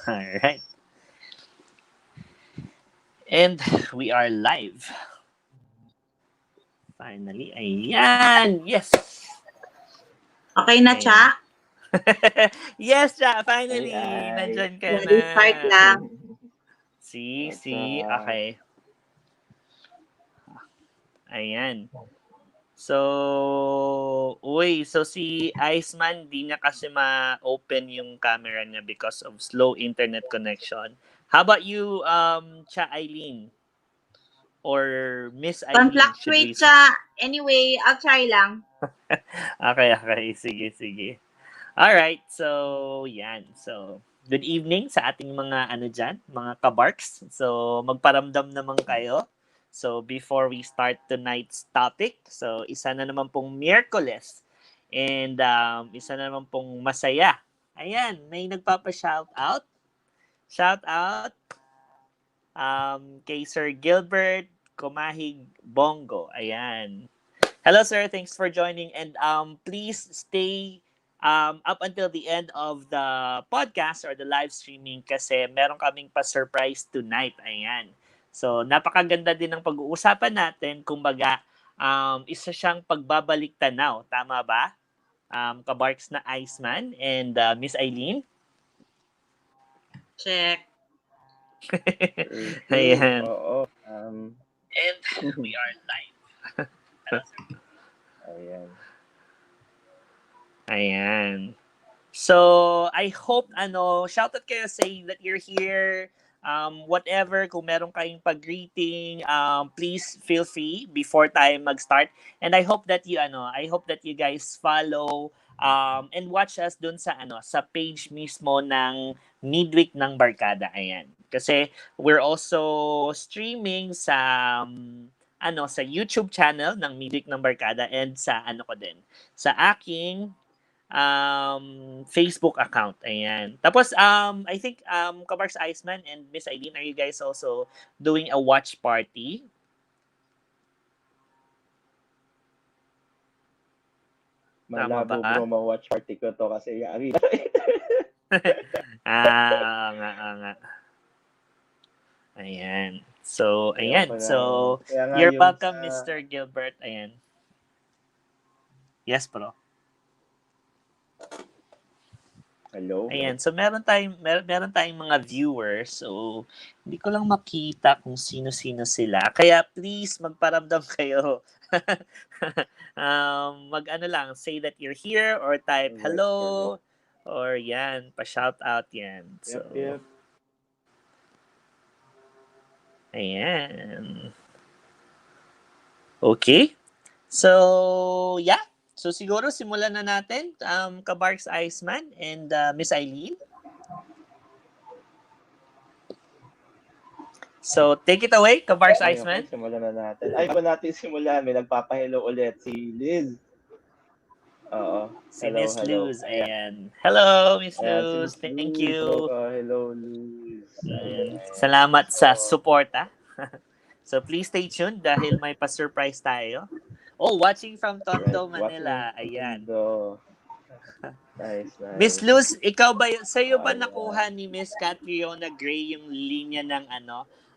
Alright. And we are live. Finally. Ayan! Yes! Okay na, Ayan. Cha? Yes, Cha! Finally! Ay. Nandyan ka na. Restart lang. See? What's up? Okay. Ayan. So si Iceman, di niya kasi ma-open yung camera niya because of slow internet connection. How about you, Cha Eileen? Or Miss Can Eileen, should we fluctuate, Cha. Anyway, I'll try lang. Okay. Sige. Alright, so yan. So, good evening sa ating mga dyan, mga kabarks. So, magparamdam naman kayo. So, before we start tonight's topic, so isa na naman pong Miyerkules and isa na naman pong masaya. Ayan, may nagpapa-shout out. Shout out kay Sir Gilbert Kumahig Bongo. Ayan. Hello sir, thanks for joining and please stay up until the end of the podcast or the live streaming kasi meron kaming pa-surprise tonight. Ayan. So, napakaganda din ng pag-uusapan natin. Kumbaga, isa siyang pagbabalik tanaw. Tama ba? Kabarkz na Iceman and Miss Eileen. Check. Ayan. Oo. And we are live. Ayan. So, I hope, shoutout kayo saying that you're here. Whatever, kung meron kayong pag-greeting, please feel free before tayo mag-start. And I hope that you guys follow and watch us dun sa page mismo ng midweek ng Barkada. Ayan. Kasi we're also streaming sa YouTube channel ng midweek ng Barkada and sa sa aking Facebook account. Ayan. Tapos, I think, Kabarkz Iceman and Miss Eileen, are you guys also doing a watch party? Malabo bro, ma-watch party ko to kasi yari. nga. Ayan. So, ayan. So, Kaya you're welcome, Mr. Gilbert. Ayan. Yes, bro. Hello. Ayan, so meron tayong mga viewers. So, hindi ko lang makita kung sino-sino sila. Kaya please magparamdam kayo. Say that you're here or type hello or yan, pa-shout out yan. So, Yep. Ayan. Okay. So, yeah. So siguro simulan na natin, Kabarkz Iceman and Miss Eileen. So take it away, Kabarkz Iceman. Simulan na natin. Ay, bago natin simulan, may nagpapahelo ulit si Liz. Oo. Si Miss Luz. Ayan. Hello, Miss Luz. Si Thank you. Hello, Luz. Salamat sa suporta. So please stay tuned dahil may pa-surprise tayo. Oh, watching from Tondo, Manila. Ayan. Nice. Miss Luz, sa'yo ba nakuha ni Miss Catriona Gray yung linya ng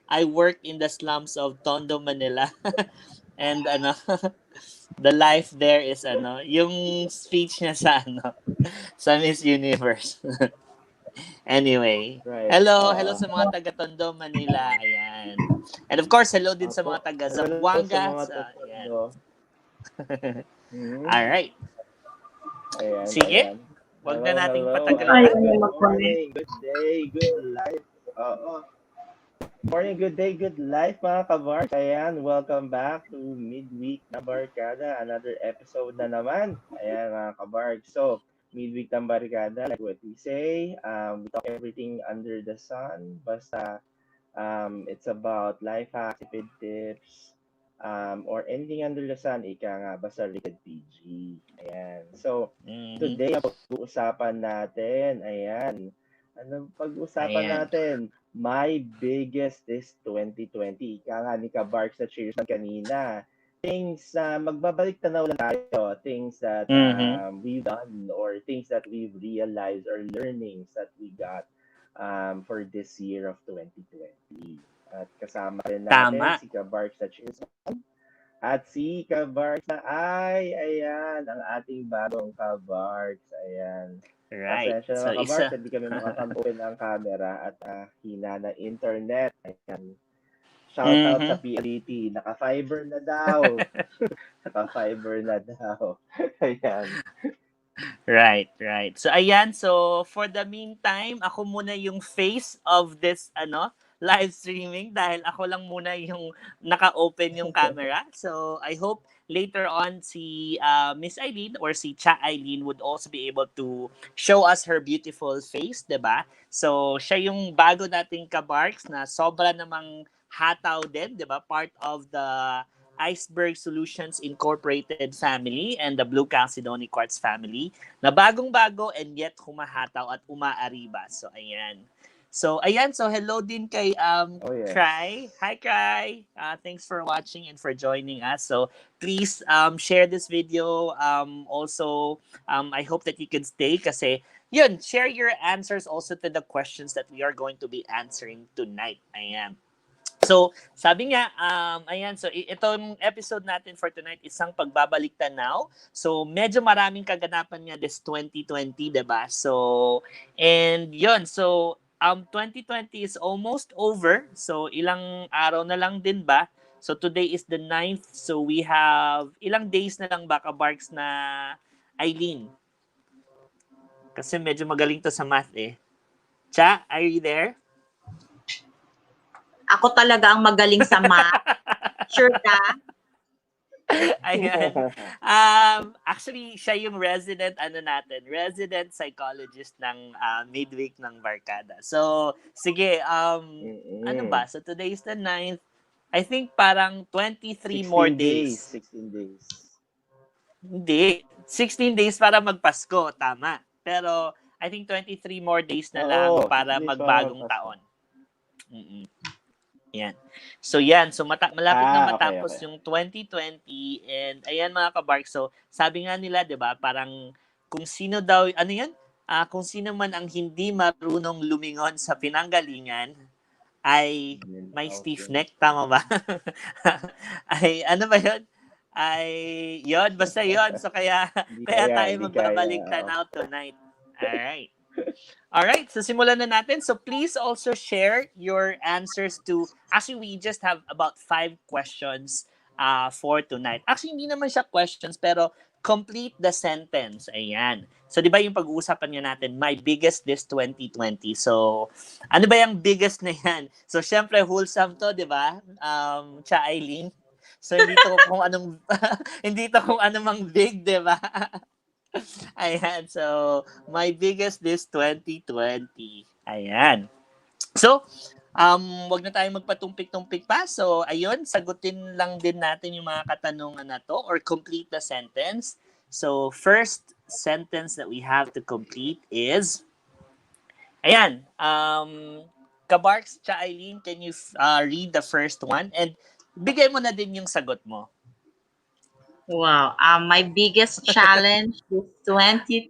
I work in the slums of Tondo, Manila. And the life there is yung speech niya sa Miss Universe. Anyway, right. Hello sa mga taga Tondo, Manila. Ayan. And of course, hello din sa mga taga Zamboanga. Ayan. Alright. Ayan, sige. Huwag na nating patagalin. Good morning, good day, good life. Morning, good day, good life mga kabark. Ayan, welcome back to Midweek na Barkada. Another episode na naman. Ayan mga kabark. So, Midweek ng Barkada, like what we say, we talk everything under the sun. Basta, it's about life hacks, tips, or anything under the sun, ika nga, basta rated PG. Ayan. So, today, ang pag-uusapan natin, ayan. Anong pag-uusapan natin? My biggest is 2020. Ika nga ni Kabarkz sa cheers kanina. things, magbabalik tanaw lang tayo, things that we've done or things that we've realized or learnings that we got for this year of 2020. At kasama rin natin Tama. si Kabarkz at at si Kabarkz na ayan, ang ating bagong Kabarkz. Ayan. Right. Pasensya So, na Kabarkz, isa. hindi kami makakampuin ang camera at hina ng internet. Ayan. Shout out sa PLDT. Naka-fiber na daw. Naka-fiber na daw. Ayan. Right. So, ayan. So, for the meantime, ako muna yung face of this, live streaming dahil ako lang muna yung naka-open yung camera. So, I hope later on si Miss Eileen or si Cha Eileen would also be able to show us her beautiful face, 'di ba? So, siya yung bago nating Kabarkz na sobra namang hataw din, 'di ba? Part of the Iceberg Solutions Incorporated family and the Blue Calcedony Quartz family na bagong-bago and yet humahataw at umaariba. So, ayan. So, hello din kay yes. Cry. Hi, Cry. Thanks for watching and for joining us. So, please share this video. Also, I hope that you can stay kasi, yun, share your answers also to the questions that we are going to be answering tonight. Ayan. So, sabi nga, so itong episode natin for tonight, isang pagbabalik tanaw. So, medyo maraming kaganapan nga this 2020, diba? So, and yun, so, 2020 is almost over. So, ilang araw na lang din ba? So, today is the 9th. So, we have, ilang days na lang ba, Kabarkz na Eileen? Kasi medyo magaling to sa math eh. Cha, are you there? Ako talaga ang magaling sa math. Sure ka? Ayan. Actually, siya yung resident psychologist ng midweek ng Barkada. So, sige, ano ba? So, today is the 9th. I think parang 23 more days. 16 days. Hindi. 16 days para magpasko, tama. Pero, I think 23 more days na lang para magbagong taon. Yan. So malapit na matapos yung 2020 and ayan mga Kabarkz. So sabi nga nila 'di ba, parang kung sino daw kung sino man ang hindi marunong lumingon sa pinanggalingan ay may stiff neck, tama ba? Ay ano ba 'yun? Ay yun, basta yun. So kaya tayo magbabalik tanaw tonight. Alright, so simulan na natin. So please also share your answers to, actually we just have about 5 questions for tonight. Actually hindi naman siya questions pero complete the sentence. Ayan. So di ba yung pag-uusapan nga natin, my biggest this 2020. So ano ba yung biggest na yan? So syempre wholesome to, di ba? Cha Eileen. So hindi to kung anong hindi to kung anong big, di ba? Ayan, so my biggest this 2020. Ayan. So, wag na tayong magpatumpik-tumpik pa. So, ayun, sagutin lang din natin yung mga katanungan na to or complete the sentence. So, first sentence that we have to complete is, ayan, Kabarkz, Cha Eileen, can you read the first one? And bigay mo na din yung sagot mo. Wow. My biggest challenge this 2020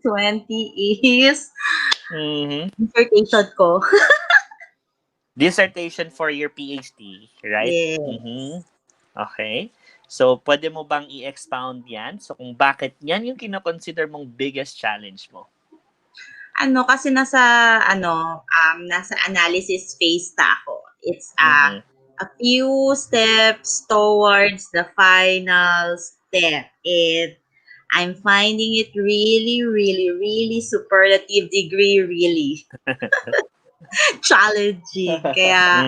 is dissertation ko. Dissertation for your PhD, right? Yes. Okay. So, pwede mo bang i-expound yan? So, kung bakit yan yung kinoconsider mong biggest challenge mo? Kasi nasa analysis phase na ako. It's a few steps towards the final step. I'm finding it really, really, really superlative degree, really. Challenging. Kaya,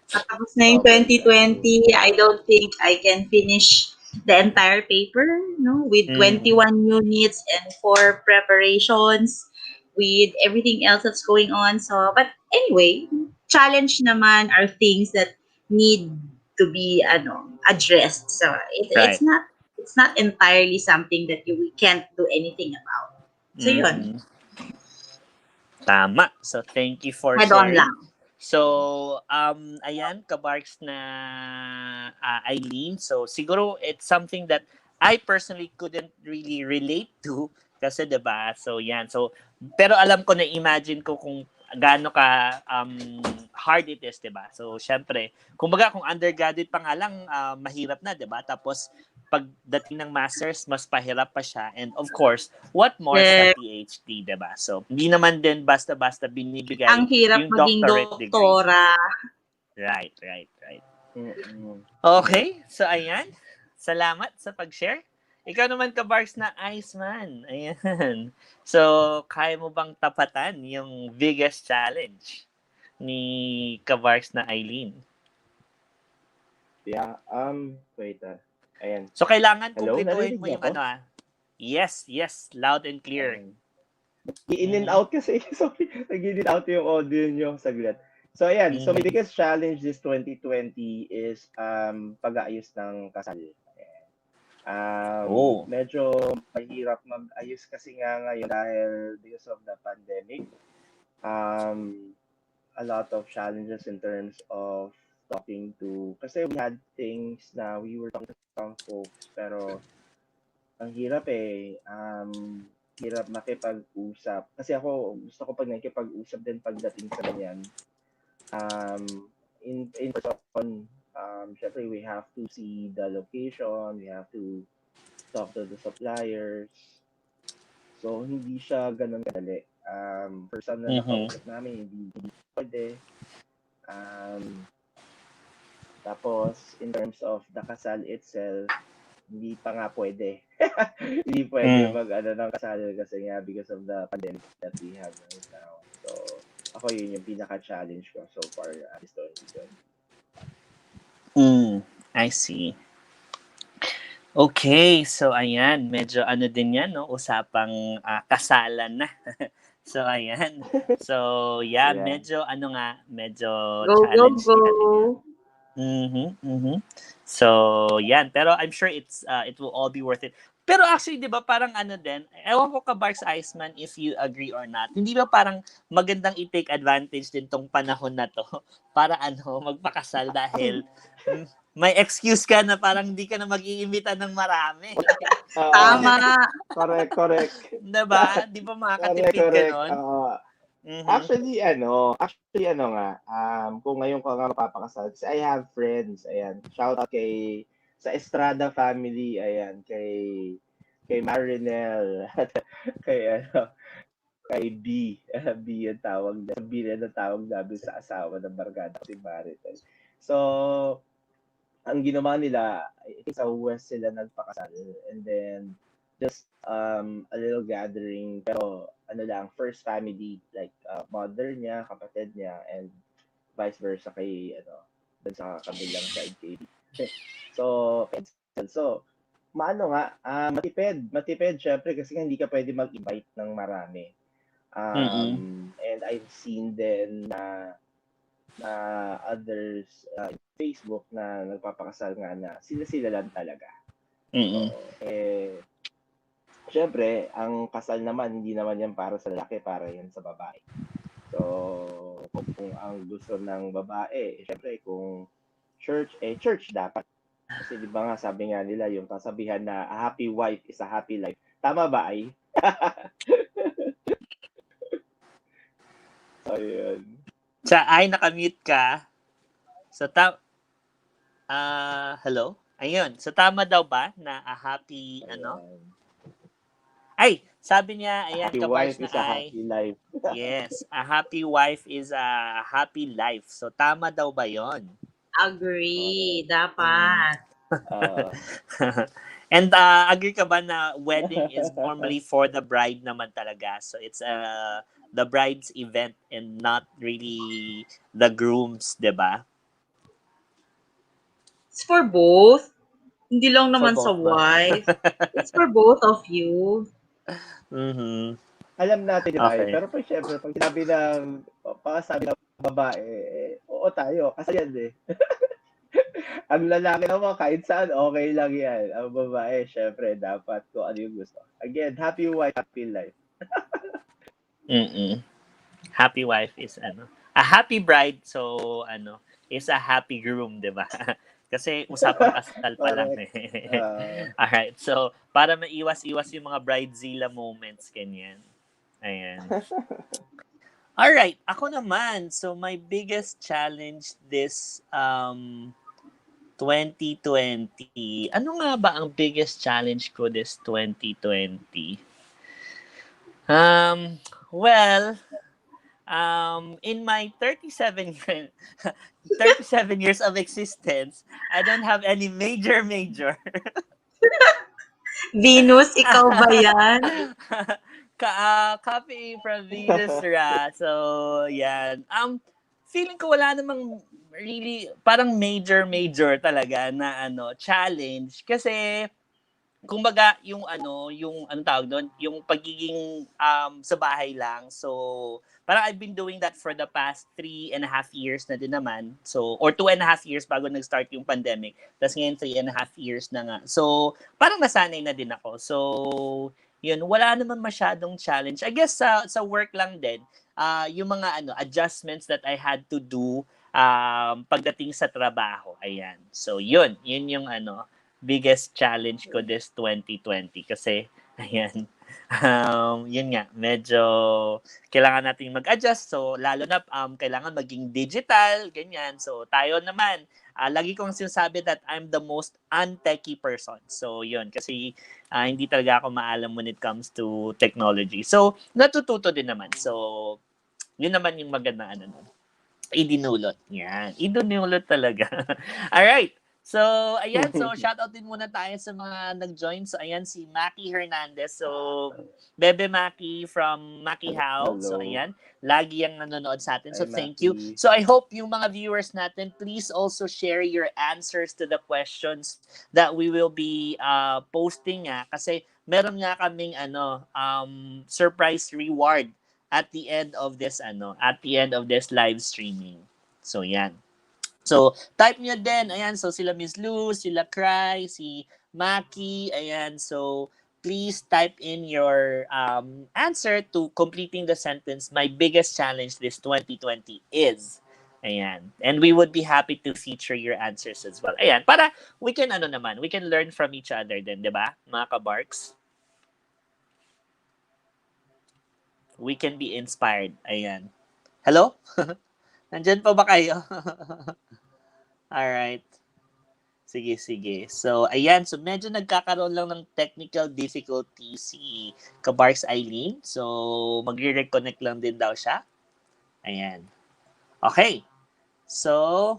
tapos na yung 2020, I don't think I can finish the entire paper, with 21 units and 4 preparations, with everything else that's going on. So, but anyway, challenge naman are things that need to be addressed. So, it's not entirely something that we can't do anything about. So, yun. Tama. So, thank you for Head on sharing. lang. So, ayan, Kabarkz na Eileen. So, siguro it's something that I personally couldn't really relate to kasi 'di ba? So, yan. So, pero alam ko na imagine ko kung gaano ka hard it is, 'di ba? So, syempre, kumbaga kung undergraduate pa nga lang mahirap na, 'di ba? Tapos pagdating ng masters, mas pahirap pa siya. And of course, what more sa Eh, PhD, 'di ba? So, hindi naman din basta-basta ang binibigay hirap yung maging doctorate degree. doktora. Right, right, right. Mm-mm. Okay, so ayan. Salamat sa pag-share. Ikaw naman, Kabarkz na Iceman. Ayan. So, kaya mo bang tapatan yung biggest challenge ni Kabarkz na Eileen? Yeah, wait, ayan. So, kailangan Hello, kumpletuhin narinig mo niyo yung ako? ano Yes, yes. Loud and clear. Ayan. In and out kasi. Sorry, nag-in and out yung audio nyo saglit. So, ayan. So, my biggest challenge this 2020 is pag-aayos ng kasal. Oh. Medyo mahirap mag-ayos kasi nga ngayon dahil because of the pandemic. A lot of challenges in terms of talking to, kasi we had things na we were talking to some folks, pero ang hirap eh. Hirap makipag-usap. Kasi ako, gusto ko pag nakikipag-usap din pagdating sa ganyan. In person, syempre we have to see the location, we have to talk to the suppliers. So, hindi siya ganun kadali. Person na nakausap namin, hindi pwede. Tapos, in terms of the kasal itself, hindi pa nga pwede. Hindi pwede ng kasal kasi nga because of the pandemic that we have right now. So, ako yun yung pinaka-challenge ko so far this 2020. I see. Okay, so ayan, medyo ano din yan, no? Usapang kasalan na. So, ayan. So, yeah, Yeah. medyo Go, challenge go, nga din yan. go. So, yan. Pero I'm sure it will all be worth it. Pero actually, di ba, parang ano din, ewan ko Kabarkz Iceman if you agree or not, hindi ba parang magandang i-take advantage din tong panahon na to para magpakasal dahil may excuse ka na parang hindi ka na mag-iimbita ng marami. Tama. Correct. Diba? Di ba makakatipid ka nun? Actually, nga, kung ngayon ko nga mapapakasal, kasi I have friends, ayan, shout out sa Estrada family, ayan, kay Marinel, kay B yung tawag, B na tawag namin sa asawa ng barkada, si Maritel. So, ang ginawa nila, sa West sila nagpakasal, and then, just a little gathering, pero first family, like mother niya, kapatid niya, and vice versa kay dun sa kabilang side kay So matipid syempre kasi hindi ka pwede mag-invite ng marami. And I've seen then na others Facebook na nagpapakasal nga na sila lang talaga. So, syempre, ang kasal naman, hindi naman yan para sa lalaki, para yan sa babae. So, kung ang gusto ng babae, syempre, kung church dapat. Kasi di ba nga, sabi nga nila, yung kasabihan na a happy wife is a happy life. Tama ba, ay? So, yun. Ay, nakamute ka. So, hello? Ayun. So, tama daw ba na a happy, Ay, sabi niya, ayan, happy wife is a happy life. Yes, a happy wife is a happy life. So, tama daw ba yon? Agree. Dapat. And agree ka ba na wedding is normally for the bride naman talaga? So, it's the bride's event and not really the groom's, diba? It's for both. Hindi lang naman both sa ba? wife. It's for both of you. Alam natin, di ba? Okay. Pero syempre, pag sabi ng babae, oo tayo, kasi yan eh. Ang lalaki naman, kahit saan, okay lang yan. Ang babae, syempre, dapat kung ano yung gusto. Again, happy wife, happy life. Happy wife is A happy bride, so is a happy groom, 'di ba? Kasi usapang kasal pa lang Correct. eh. Alright, so para maiwas-iwas yung mga bridezilla moments, ganyan. Ayan. Alright, ako naman. So my biggest challenge this 2020. Ano nga ba ang biggest challenge ko this 2020? Well, in my 37 years of existence, I don't have any major. Venus, ikaw ba yan? Copy from Venus Ra. So, yan. Feeling ko wala namang really parang major talaga na challenge kasi kumbaga yung tawag doon, yung pagiging sa bahay lang. So, parang I've been doing that for the past 3.5 years na din naman. So, or 2.5 years bago nag-start yung pandemic. Tapos ngayon 3.5 years na nga. So, parang nasanay na din ako. So, yun, wala naman masyadong challenge. I guess sa work lang din, yung mga adjustments that I had to do pagdating sa trabaho. Ayan. So, yun yung biggest challenge ko this 2020 kasi ayan yun nga medyo kailangan nating mag-adjust, so lalo na kailangan maging digital ganyan. So tayo naman lagi kong sinasabi that I'm the most untechy person, so yun kasi hindi talaga ako maalam when it comes to technology, so natututo din naman. So yun naman yung maganda idinulot talaga. Alright. So, ayan. So, shoutout din muna tayo sa mga nag-join. So, ayan, si Maki Hernandez. So, Bebe Maki from Maki How. So, ayan. Lagi yung nanonood sa atin. So, thank you. So, I hope yung mga viewers natin, please also share your answers to the questions that we will be posting nga. Kasi, meron nga kaming surprise reward at the end of this live streaming. So, yan. So, type nyo din. Ayan, so sila Miss Luz, sila Cry, si Maki. Ayan, so please type in your answer to completing the sentence. My biggest challenge this 2020 is. Ayan. And we would be happy to feature your answers as well. Ayan, para we can we can learn from each other din, 'di ba? Mga kabarks. We can be inspired. Ayan. Hello? Nandyan pa ba kayo? Alright. Sige. So, ayan. So, medyo nagkakaroon lang ng technical difficulty si Kabarkz Eileen. So, magre-reconnect lang din daw siya. Ayan. Okay. So,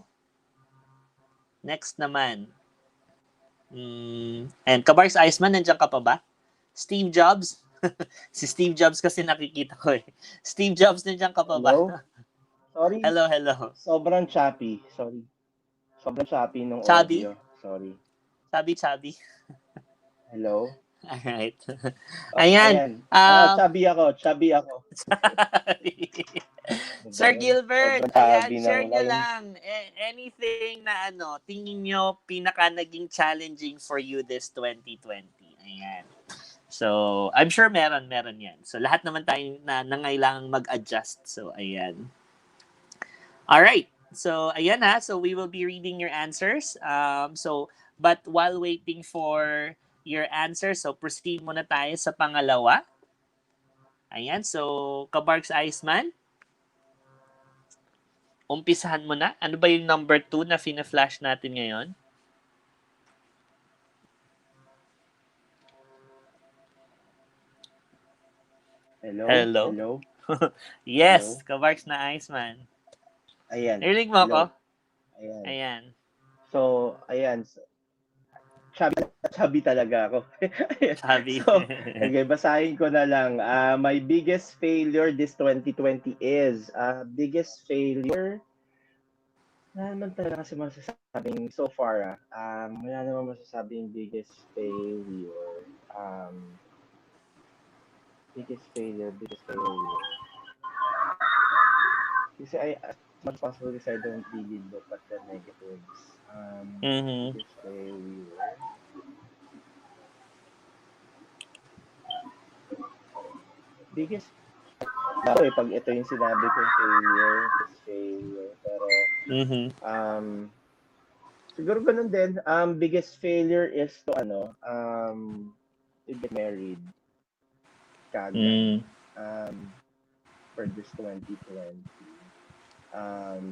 next naman. And Kabarkz Iceman, nandiyan ka pa ba? Steve Jobs? Si Steve Jobs kasi nakikita ko eh. Steve Jobs, nandiyan ka pa ba? Hello? Sorry. Hello. Sobrang choppy. Sorry. Sobrang choppy nung Chubby? audio. Sorry. Chubby. Hello? Alright. Ayan. Chubby ako. Sir Gilbert, ayan, share nyo lang. Anything na tingin nyo pinaka naging challenging for you this 2020. Ayan. So, I'm sure meron yan. So, lahat naman tayo na nangailangang mag-adjust. So, ayan. Alright. So, ayan ha. So, we will be reading your answers. But while waiting for your answers, so proceed muna tayo sa pangalawa. Ayan. So, Kabarkz Iceman, umpisahan mo na. Ano ba yung number 2 na fina-flash natin ngayon? Hello? Yes, Hello? Kabarkz na Iceman. Ayan. Narinig mo ako? Ayan. So, ayan. Chubby talaga ako. Chubby. So, okay, basahin ko na lang. My biggest failure this 2020 is, biggest failure, wala naman talaga kasi masasabing so far. Wala naman masasabing biggest failure. Biggest failure. Kasi as much as possible, I don't really look at the negatives. Biggest failure. Biggest ako pag ito yung sinabi kong failure, is failure. Pero, Mhm. siguro ganun din. Biggest failure is to get married kagad. Mm. For this 2020.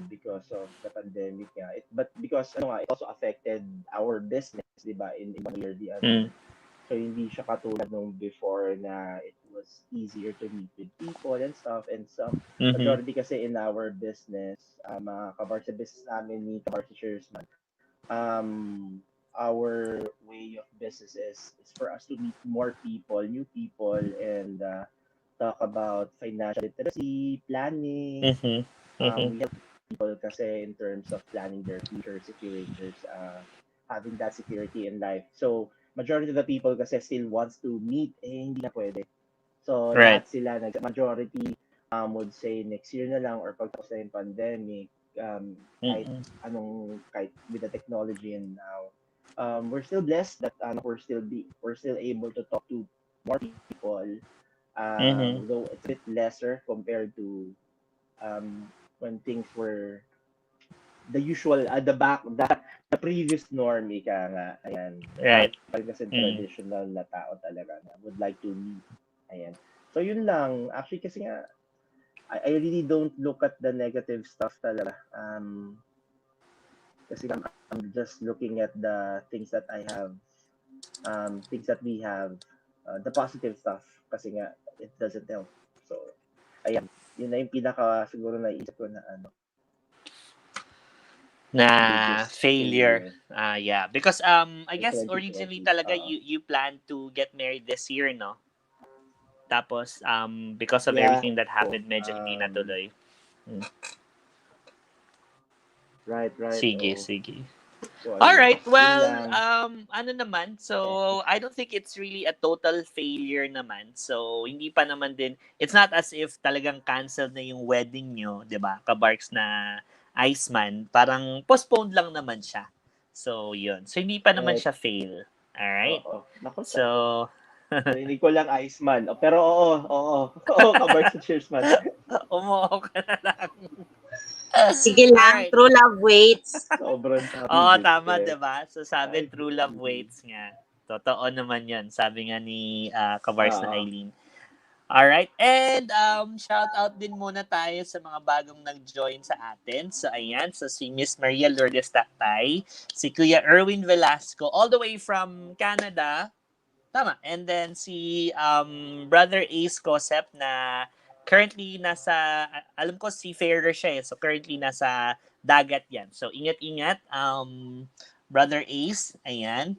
Because of the pandemic nga. But because it also affected our business, di ba? In one way or the Mm. other. So, hindi siya katulad nung before na it was easier to meet with people and stuff. And some, Mhm. majority kasi in our business, mga kabar sa business namin ni Kabarkz Sharesman, our way of business is for us to meet more people, new people, and talk about financial literacy, planning. Mhm. Mhm. We help people kasi in terms of planning their future securities, having that security in life. So, majority of the people kasi still wants to meet, hindi na pwede. So, Right. lahat sila, majority would say next year na lang or pagtapos na yung pandemic, kahit Mm. kahit with the technology and now, we're still blessed that we're still able to talk to more people, Mhm. though it's a bit lesser compared to when things were the usual, the previous norm, ika nga. Ayan. Right. Kasi Mm. traditional na tao talaga na would like to meet. Ayan. So, yun lang. Actually, kasi nga, I really don't look at the negative stuff talaga. Kasi I'm just looking at the things that I have, things that we have, the positive stuff. Kasi nga, it doesn't help. So, ayan. Yun na yung pinaka, siguro naisip ko na Na biggest failure. failure. Yeah. Because I In guess originally 2020. talaga you plan to get married this year, no? Tapos because of Yeah. everything that Oh, happened, medyo hindi natuloy. right. Sige, Oh. sige. So, All ayun. right. Yun Well, lang. ano naman? So, I don't think it's really a total failure naman. So, hindi pa naman din. It's not as if talagang canceled na yung wedding nyo, 'di ba? Kabarks na Iceman, parang postponed lang naman siya. So, yun. So, hindi pa naman Right. siya fail. All right. Oo. Naku, So, narinig ko lang Iceman. Oh, pero oo, Kabarkz Cheers man. umuo ka na lang. Sige All lang, right. true love waits. Sobrang happy Oo, din tama, eh. 'di ba? So sabi, Ay, true love waits nga. Totoo naman 'yan. Sabi nga ni Kabarks na Oo. Eileen. Alright, and shout out din muna tayo sa mga bagong nag-join sa atin. So ayan, so si Miss Maria Lourdes Tatay, si Kuya Erwin Velasco, all the way from Canada. Tama. And then si Brother Ace Cosep na currently nasa, alam ko seafarer siya eh. So currently nasa dagat yan. So ingat-ingat, Brother Ace. Ayan.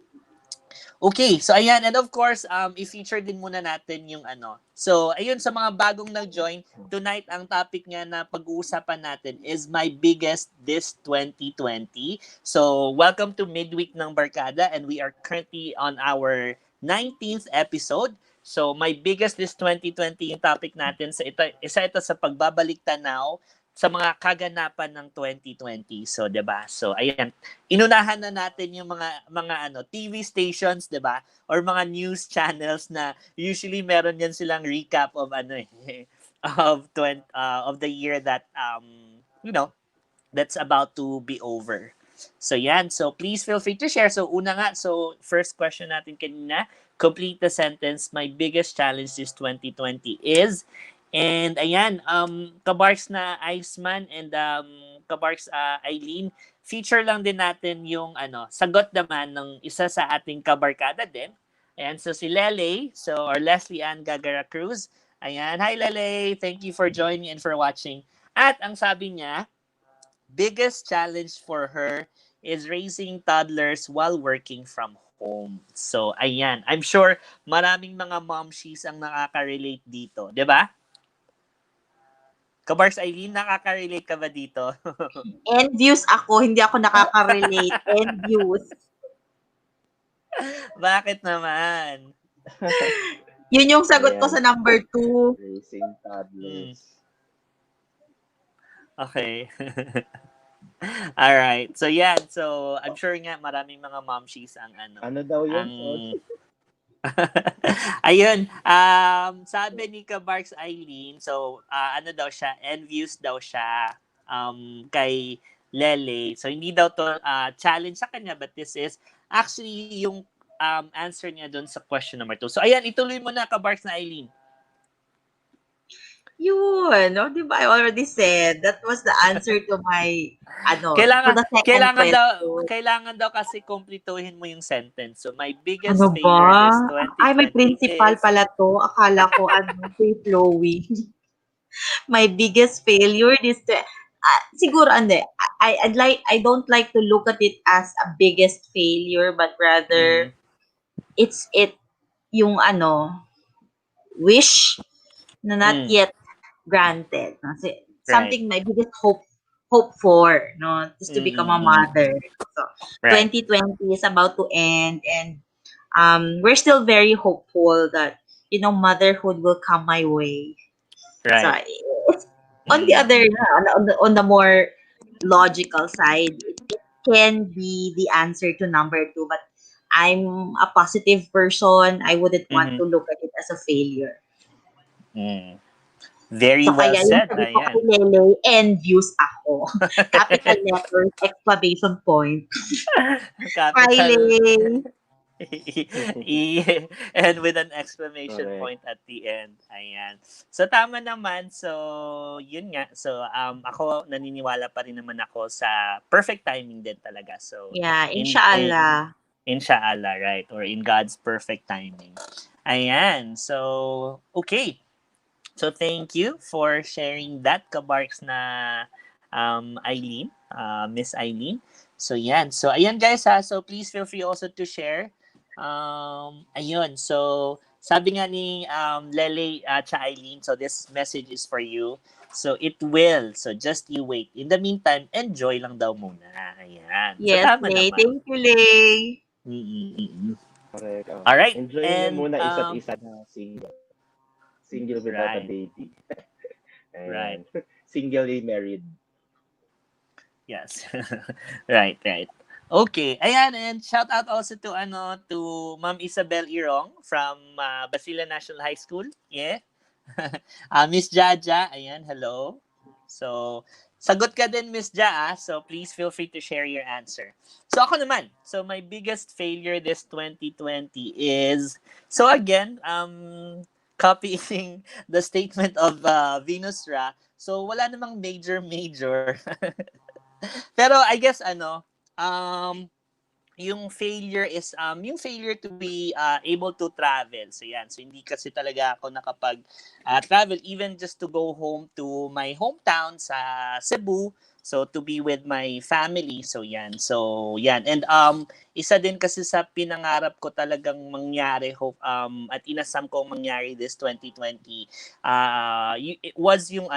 Okay, so ayan, and of course, i-feature din muna natin yung ano. So, ayun, sa mga bagong nag-join, tonight ang topic nga na pag-uusapan natin is my biggest this 2020. So, welcome to midweek ng Barkada and we are currently on our 19th episode. So, my biggest this 2020 yung topic natin. So, ito sa pagbabalik tanaw sa mga kaganapan ng 2020. So, 'di ba? So, ayan, inunahan na natin yung mga TV stations, 'di ba? Or mga news channels na usually meron yan silang recap of of the year that that's about to be over. So yan, so please feel free to share. So una nga, so first question natin kanina, complete the sentence, my biggest challenge this 2020 is, and ayan, Kabarks na Iceman and Kabarks Eileen, feature lang din natin yung sagot naman ng isa sa ating kabarkada din. Ayan, so si Lele, or Leslie Ann Gagara Cruz. Ayan, hi Lele, thank you for joining and for watching. At ang sabi niya, biggest challenge for her is raising toddlers while working from home. So, ayan. I'm sure maraming mga momshies ang nakaka-relate dito. 'Di ba? Kabars Eileen, nakaka-relate ka ba dito? Envious ako, hindi ako nakaka-relate. Envious. Bakit naman? Yun yung sagot ko Ayan. sa number 2. Racing toddlers. Okay. Alright. So, yan. So, I'm sure nga maraming mga momshies ang Ano daw yun? ang Sorry. Ayun, sabi ni Kabarkz Eileen, so ano daw siya, envious daw siya kay Lele. So hindi daw to challenge sa kanya, but this is actually yung answer niya doon sa question number 2. So ayan, ituloy mo na Kabarkz na Eileen. Yun, no? Di ba I already said that was the answer to my, to Kailangan the second kailangan daw question. kailangan daw kasi kumpletuhin mo yung sentence. So my Ano biggest ba? failure this Ay, may 2020 principal is pala to. Akala ko, free flowing. My biggest failure is siguro, hindi. I don't like to look at it as a biggest failure, but rather, mm, it yung wish na not mm, yet granted. Kasi right. something my biggest hope for, no, is to become a Mm, mother. So right. 2020 is about to end, and we're still very hopeful that motherhood will come my way. So Right. it's on the Mm, other on the more logical side, it can be the answer to number two, but I'm a positive person. I wouldn't want mhm, to look at it as a failure. mm. Very So well kaya yung said. sabi ko kay Ayan. Lele, envious ako. Capital letters, exclamation point. Hi, Capital. Lele. And with an exclamation Correct. point at the end. Ayan. So, tama naman. So, yun nga. So, ako, naniniwala pa rin naman ako sa perfect timing din talaga. So, Yeah, in inshallah. Insha'Allah, right? Or in God's perfect timing. Ayan. So, okay. So thank you for sharing that Kabarks na Eileen, Miss Eileen. So yan. So ayan guys ha. So please feel free also to share. Ayun. So sabi nga ni Lele at Eileen, so this message is for you. So it will. So just you wait. In the meantime, enjoy lang daw muna. Ayan. So Yes, tama Lay. naman. Thank you, Lay. Mm-mm-mm. Correct. All right. Enjoy niyo And muna isa't isa na single. Single without a right. baby. Right. Ayan. Singly married. Yes. Right, right. Okay. Ayan, and shout out also to Ma'am Isabel Irong from Basila National High School. Yeah. Miss Jaja, ayan, hello. So, sagot ka din Miss Ja, so please feel free to share your answer. So ako naman, so my biggest failure this 2020 is so again, copying the statement of Venus Ra. So wala namang major. Pero I guess yung failure is yung failure to be able to travel. So yan. So hindi kasi talaga ako nakapag travel even just to go home to my hometown sa Cebu. So to be with my family. So yan. So yan. And isa din kasi sa pinangarap ko talagang mangyari at inasam ko mangyari this 2020 it was yung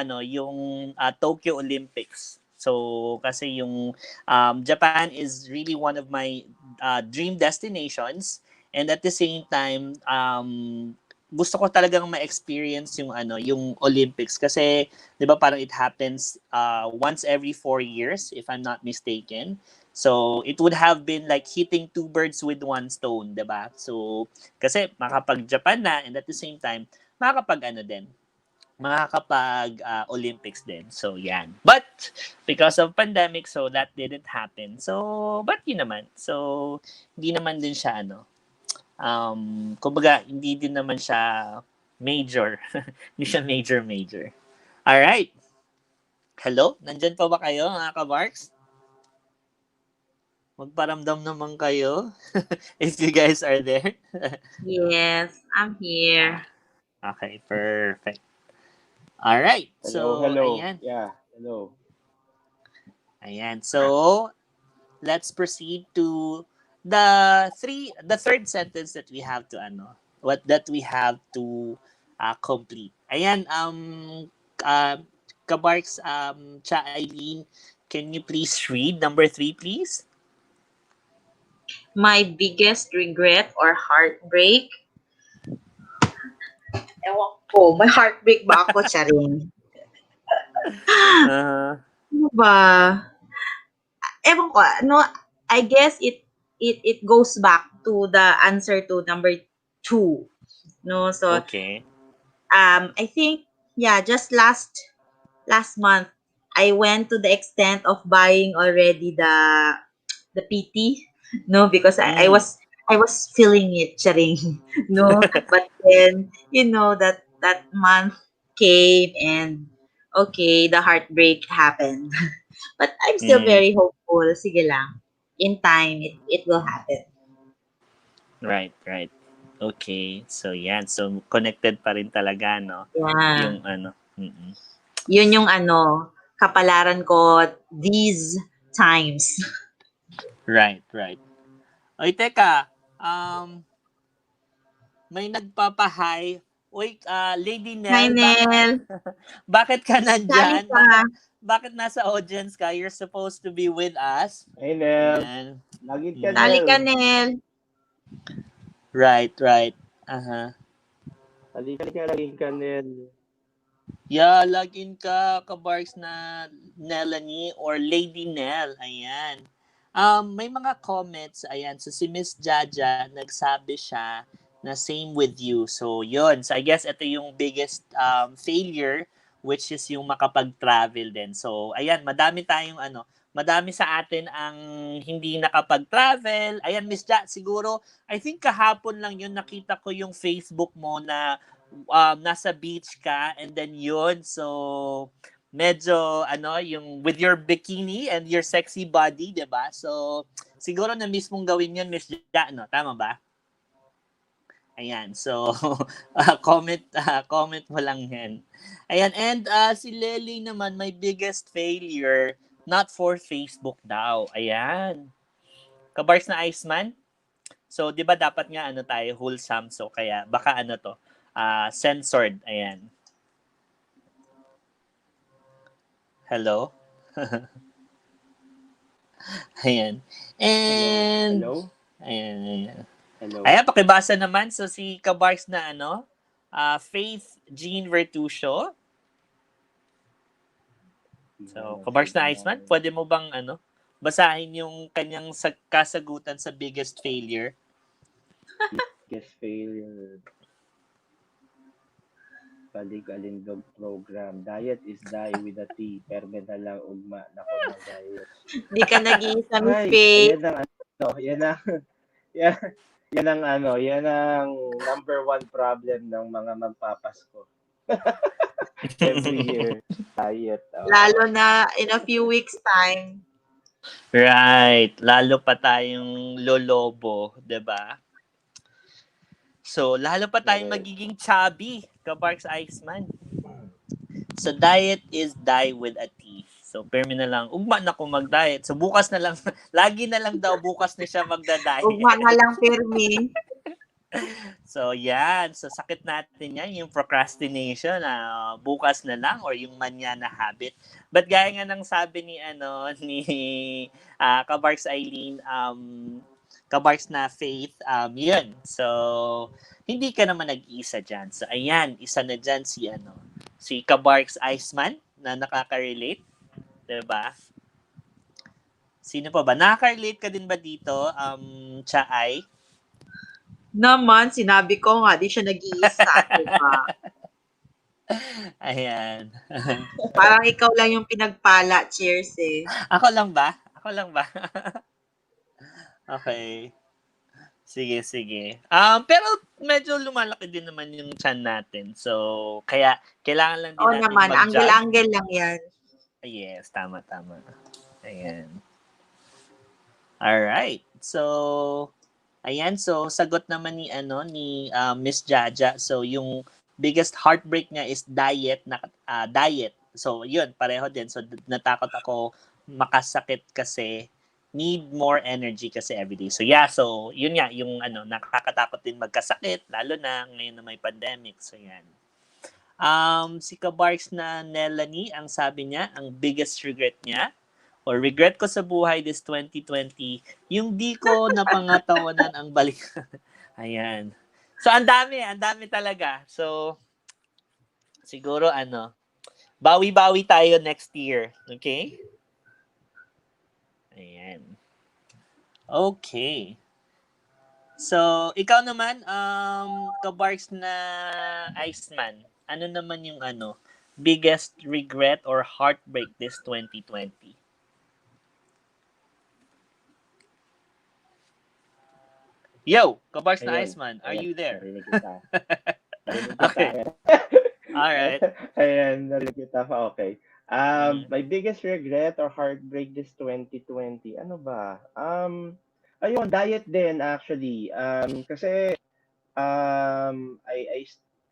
Tokyo Olympics. So kasi yung Japan is really one of my dream destinations, and at the same time gusto ko talagang ma-experience yung Olympics kasi 'di ba parang it happens once every 4 years if I'm not mistaken. So it would have been like hitting two birds with one stone, 'di ba? So kasi makapag-Japan na, and at the same time makakapag Olympics din. So yan. But because of pandemic, so that didn't happen. So but yun naman. So hindi naman din siya kumbaga hindi din naman siya major. Hindi siya major. All right. Hello? Nandyan pa ba kayo mga kabarks? Magparamdam naman kayo if you guys are there. Yes, I'm here. Okay, perfect. All right. Hello, So hello. ayan. Yeah, hello. Ayan. So let's proceed to the third sentence that we have to we have to complete. Ayan, uh, Kabarks, Cha Eileen, can you please read number 3, please? My biggest regret or heartbreak? Ewan ko, may heartbreak ba ako, Charing? Uh, Ano ba? Ewan ko, no, I guess it goes back to the answer to number two. No, so Okay. I think just last month I went to the extent of buying already the PT. No, because I Mm. was I was feeling it, charing. No, but then that month came and okay, the heartbreak happened. But I'm still Mm. very hopeful. Sige lang. In time, it will happen. Right, right. Okay. So, yan. So, connected pa rin talaga, no? Yeah. Yung ano. Mm-mm. Yun yung kapalaran ko these times. Right, right. Oy, teka. Um, may nagpapahay. Uy, Lady Hi, Nell, Nel. bakit ka Sali nandyan? ka. Bakit nasa audience ka? You're supposed to be with us. Hey, Nel. Ayan. Lagit ka, Mm. Sali Nel. ka, Nel. Right, right. Uh-huh. Halika ka, laging ka, Nel. Yeah, log in ka, Kabarkz na Nelanie or Lady Nell. Ayan. May mga comments. Ayan. So, si Miss Jaja, nagsabi siya na same with you. So, yun. So, I guess ito yung biggest failure, which is yung makapag-travel din. So, ayan. Madami sa atin ang hindi nakapag-travel. Ayan, Miss Ja, siguro, I think kahapon lang yun, nakita ko yung Facebook mo na nasa beach ka and then yun, so medyo yung with your bikini and your sexy body, 'di ba? So siguro na mismong gawin yun, Miss Ja, no? Tama ba? Ayan. So comment mo lang 'yan. Ayan, and si Lely naman, my biggest failure not for Facebook daw. Ayan. Kabars na Iceman. So, 'di ba dapat nga tayo wholesome, so kaya baka to, censored. Ayan. Hello? Ayan. And, Hello? ayan, ayan. Hello? Ayan, pakibasa naman. So, si Kabarks na Faith Jean Vertusio. So, Kabarks na Iceman, pwede mo bang basahin yung kanyang kasagutan sa biggest failure? Biggest failure. Palig-alindog program. Diet is die with a T. Perme na lang ugma. Nako na diet. Di ka nag-iisa, Miss Ay, Faye. ayan ang yan, yan ang number one problem ng mga magpapasko. Every year, diet. Lalo na in a few weeks time. Right. Lalo pa tayong lolobo, 'di ba? So, lalo pa tayong Correct. magiging chubby, Kabarks Iceman. So, diet is die with a T. So, permi na lang, ugma na ko mag-diet. So, bukas na lang, lagi na lang daw bukas na siya magda-diet. Ugma na lang, Permi. So, yan. So, sakit natin yan, yung procrastination, bukas na lang or yung manya na habit. But gaya nga ng sabi ni Kabarks Eileen, Kabarks na Faith, yun. So, hindi ka naman nag-iisa dyan. So, ayan, isa na dyan si Kabarks Iceman na nakaka-relate. Diba? Sino pa ba? Nakaka-relate ka din ba dito, Chaay? Naman, sinabi ko nga, di siya nag-iisa. Diba? Ayan. Parang ikaw lang yung pinagpala. Cheers eh. Ako lang ba? Ako lang ba? Okay. Sige, sige. Pero medyo lumalaki din naman yung chan natin. So, kaya kailangan lang din Oo natin naman, mag-jog. angle-angle lang yan. Yes, tama, tama. Ayan. Alright. So, ayan. So, sagot naman ni Miss Jaja. So, yung biggest heartbreak niya is diet. Diet. So, yun, pareho din. So, natakot ako makasakit kasi need more energy kasi everyday. So, yeah. So, yun nga, yung nakakatakot din magkasakit, lalo na ngayon na may pandemic. So, yan. Si Kabarks na Nelanie, ang sabi niya, ang biggest regret niya, or regret ko sa buhay this 2020, yung di ko napangatawanan ang balik. Ayan. So, ang dami talaga. So, siguro bawi-bawi tayo next year. Okay? Ayan. Okay. So, ikaw naman, Kabarkz na Iceman, ano naman yung biggest regret or heartbreak this 2020? Yo, Kabarkz na Ayun. Iceman, are Ayan, you there? narinig kita. Narinig kita. Okay. All right. Ayan, narinig kita pa. Okay. Mm. My biggest regret or heartbreak this 2020, ano ba? Ayun, diet din actually. Kasi I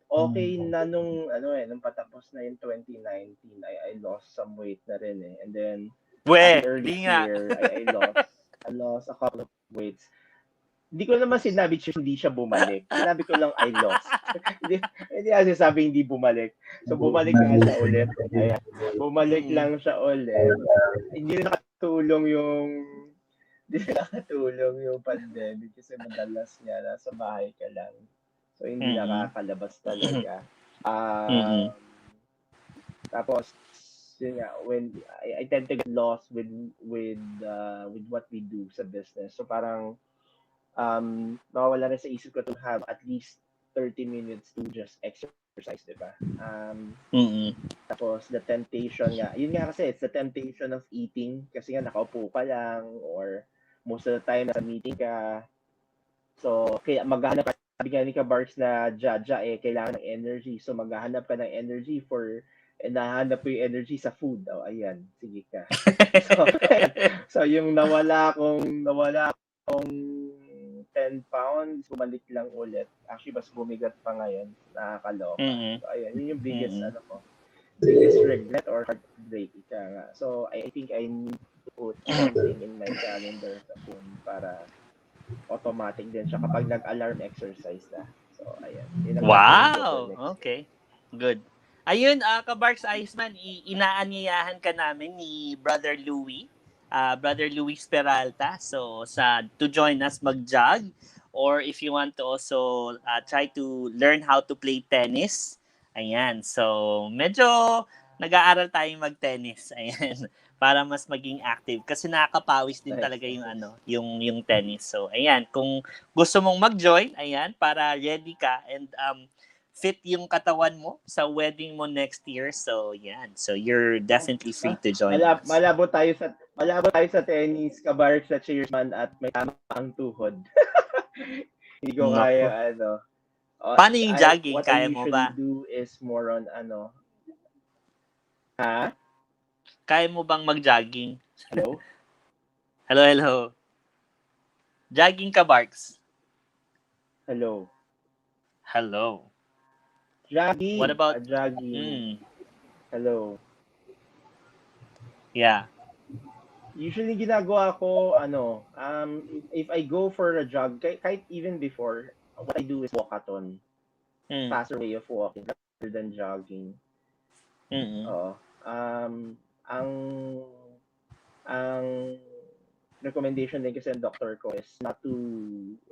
okay na nung patapos na yung 2019, I lost some weight na rin eh. And then We, early di this nga. year, I lost a couple of weights. Hindi ko naman sinabi hindi siya bumalik. Sinabi ko lang I lost. Hindi kasi sabi hindi bumalik. So bumalik nga siya ulit. Ayan. Bumalik lang siya ulit. Hindi nakatulong yung pandemic kasi madalas nga nasa bahay ka lang. So hindi nakakalabas talaga. Tapos yun nga, when I tend to get lost with what we do sa business. So parang nawawala rin sa isip ko to have at least 30 minutes to just exercise, di ba? Tapos the temptation nga, yun nga kasi, it's the temptation of eating kasi nga nakaupo ka lang or most of the time nasa meeting ka. So, kaya maghahanap ka, sabi nga ni Kabarkz na Jaja, kailangan ng energy. So, maghahanap ka ng energy nahanap ko yung energy sa food. Oh, ayan, sige ka. So yung nawala akong 10 pounds, bumalik lang ulit. Actually, mas bumigat pa ngayon. Nakakaloka. So, ayun. Yun yung biggest, biggest regret or heartbreak. Ika nga. So, I think I need to put something in my calendar sa phone para automatic din siya kapag nag-alarm exercise na. So, ayan. Yun ang gagawin ko for next Okay. Good. Ayun, Kabarkz Iceman, inaanyayahan ka namin ni Brother Louie. Brother Luis Peralta. So, to join us mag-jog, or if you want to also try to learn how to play tennis. Ayan. So, medyo nag-aaral tayong mag-tennis. Ayan. Para mas maging active kasi nakakapawis din talaga yung tennis. So, ayan, kung gusto mong mag-join, ayan, para ready ka and fit yung katawan mo sa wedding mo next year. So, yan. So, you're definitely free to join us. Malabo tayo sa tennis, Kabarkz sa cheersman at may tama ang tuhod. Hindi ko kaya Paano yung jogging? Kaya mo ba? What I usually do is more on Ha? Kaya mo bang mag-jogging? Hello? Hello. Jogging, Kabarkz. Hello. Jogging. What about jogging? Hello. Yeah. Usually ginagawa ko if I go for a jog, kahit even before, what I do is walkathon. Faster way of walking rather than jogging. Ang recommendation din kasi ng doctor ko is not to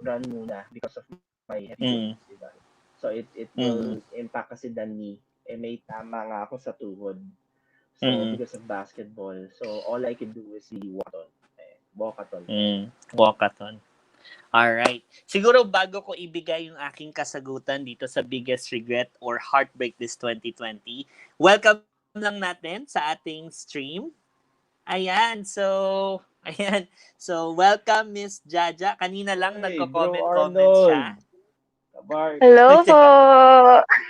run muna because of my heavy weights, diba? So it will impact kasi the knee. May tama nga ako sa tuhod. So because of basketball. So all I can do is really walkathon. Walkathon. Alright. Siguro bago ko ibigay yung aking kasagutan dito sa biggest regret or heartbreak this 2020, welcome lang natin sa ating stream. Ayan. So, welcome Miss Jaja. Kanina lang nagko-comment siya. Kabarkz. Hello po.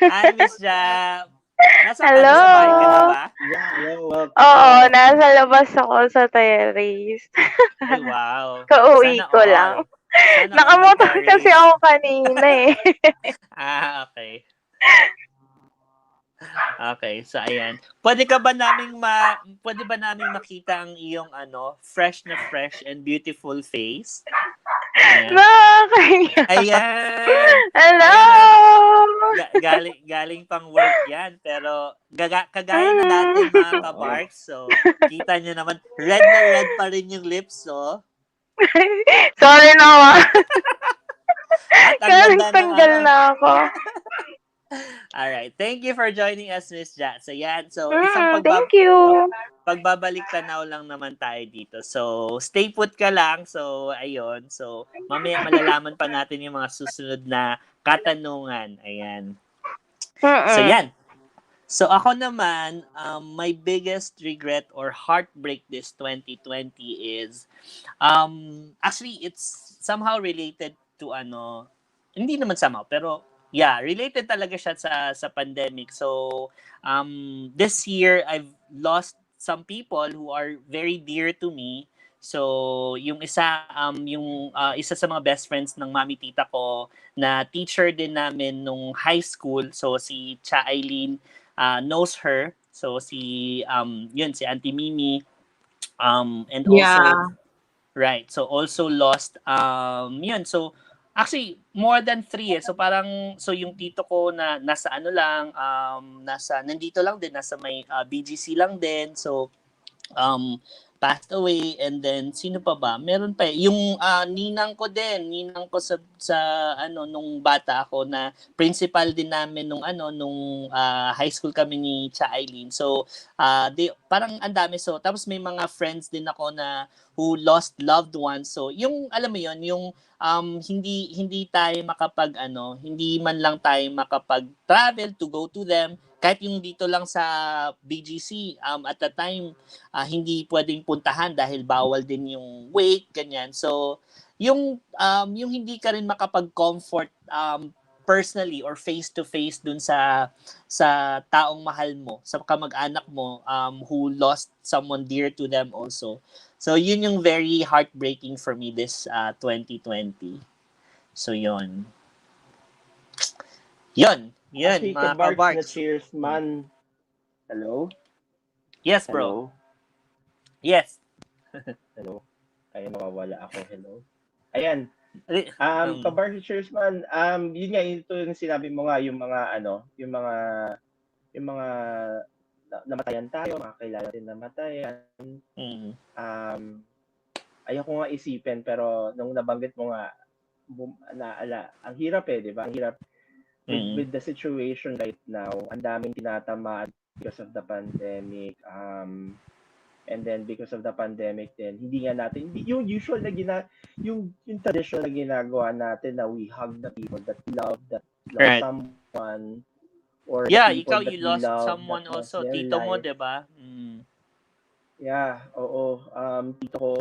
Hi, Miss Ja. Nasa bahay ka na ba? Yeah, welcome. Oo, nasa labas ako sa terrace. Ay, wow. Kauwi ko lang. Nakamotor kasi ako kanina eh. Okay. Okay, so ayan. Pwede ba naming makita ang iyong fresh and beautiful face? Ayan. Ayan. Hello. Galing pang work yan, pero kagaya na natin mga Kabarkz. So, kita nyo naman, red na red pa rin yung lips, so. Sorry naman. Tanggal na ako. Alright. Thank you for joining us, Miss Ja. So, yan. So, Thank you. pagbabalik tanaw lang naman tayo dito. So, stay put ka lang. So, ayun. So, mamaya malalaman pa natin yung mga susunod na katanungan. Ayan. So, Mm. yan. So, ako naman, my biggest regret or heartbreak this 2020 is, actually, it's somehow related to hindi naman somehow, pero yeah, related talaga siya sa pandemic. So, this year, I've lost some people who are very dear to me. So, yung isa sa mga best friends ng mami tita ko na teacher din namin nung high school. So, si Cha Eileen knows her. So, si Auntie Mimi, and also, Yeah. right. So also lost yun. So actually more than three eh. So parang yung tito ko na nasa ano lang nandito lang din, nasa may BGC lang din. So passed away. And then sino pa ba? Meron pa yung ninang ko din, ninang ko sa nung bata ako, na principal din namin nung high school kami ni Cha Eileen. So parang ang dami. So tapos may mga friends din ako na who lost loved ones. So yung alam mo yon, yung hindi tayo hindi man lang tayo makapag travel to go to them, kahit yung dito lang sa BGC at the time hindi pwedeng puntahan dahil bawal din yung weight, ganyan. So, yung hindi ka rin makapag-comfort personally or face to face dun sa taong mahal mo, sa kamag-anak mo who lost someone dear to them also. So, yun yung very heartbreaking for me this 2020. So, yun. Yun, Si mga Kabarkz na kabarks. cheers man. Hello? Yes, bro. Hello? Yes. Hello? Ay, mawawala ako. Hello? Ayan. Eh, Kabarkz cheers man. Yun nga, ito yung sinabi mo nga, yung mga yung mga namatayan tayo, mga kailangan din namatayan. mm, Ayoko nga isipin, pero nung nabanggit mo nga, ang hirap di ba? Ang hirap with the situation right now. Ang daming tinatamaan because of the pandemic. And then because of the pandemic din, hindi nga natin, yung usual na yung tradition na ginagawa natin na we hug the people that we love, Right. someone, or yeah, the people ikaw, that you we lost love someone that lost also. their Tito mo, life. di ba? Yeah, oo. Tito ko,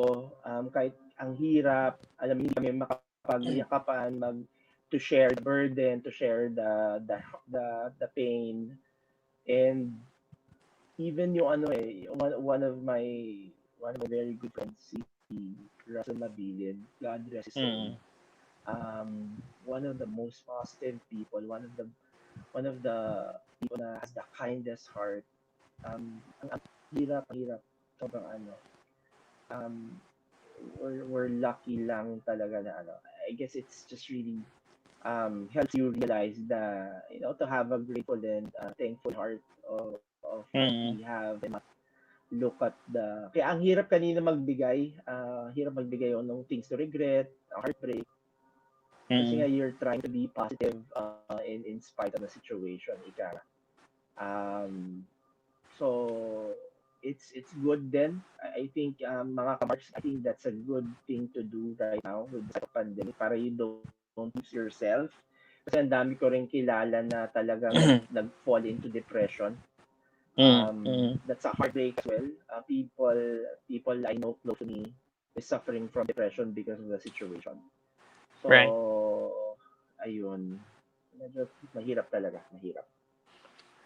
kahit ang hirap, alam, hindi kami makapagyakapan, to share the burden, to share the pain. And even yung one of my very good friends, si Russell Mabilin, God rest his soul. One of the most positive people, one of the people na has the kindest heart. Ang hirap, sobrang we're lucky lang talaga na I guess it's just really helps you realize to have a grateful and thankful heart of what we have, and look at kaya ang hirap kanina magbigay ng things to regret, heartbreak, kasi nga you're trying to be positive in spite of the situation, ika. So it's good then. I think mga kabarks, I think that's a good thing to do right now with the pandemic, para you don't lose yourself. Kasi ang dami ko rin kilala na talagang nag-fall into depression. That's a heartbreak as well. People I know close to me is suffering from depression because of the situation. So, Right. ayun. Medyo mahirap talaga. Mahirap.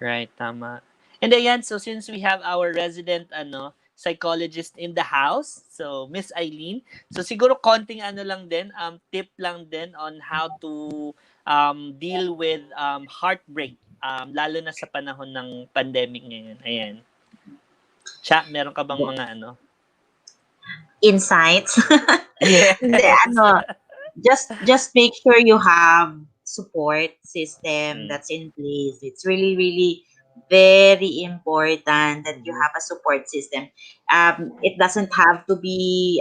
Right, tama. And ayan, so since we have our resident psychologist in the house, so Miss Eileen, so siguro konting lang din, tip lang din on how to deal with heartbreak, lalo na sa panahon ng pandemic ngayon. Ayan. Cha, meron ka bang mga Insights? Yes. Hindi, just make sure you have support system that's in place. It's really, really very important that you have a support system. It doesn't have to be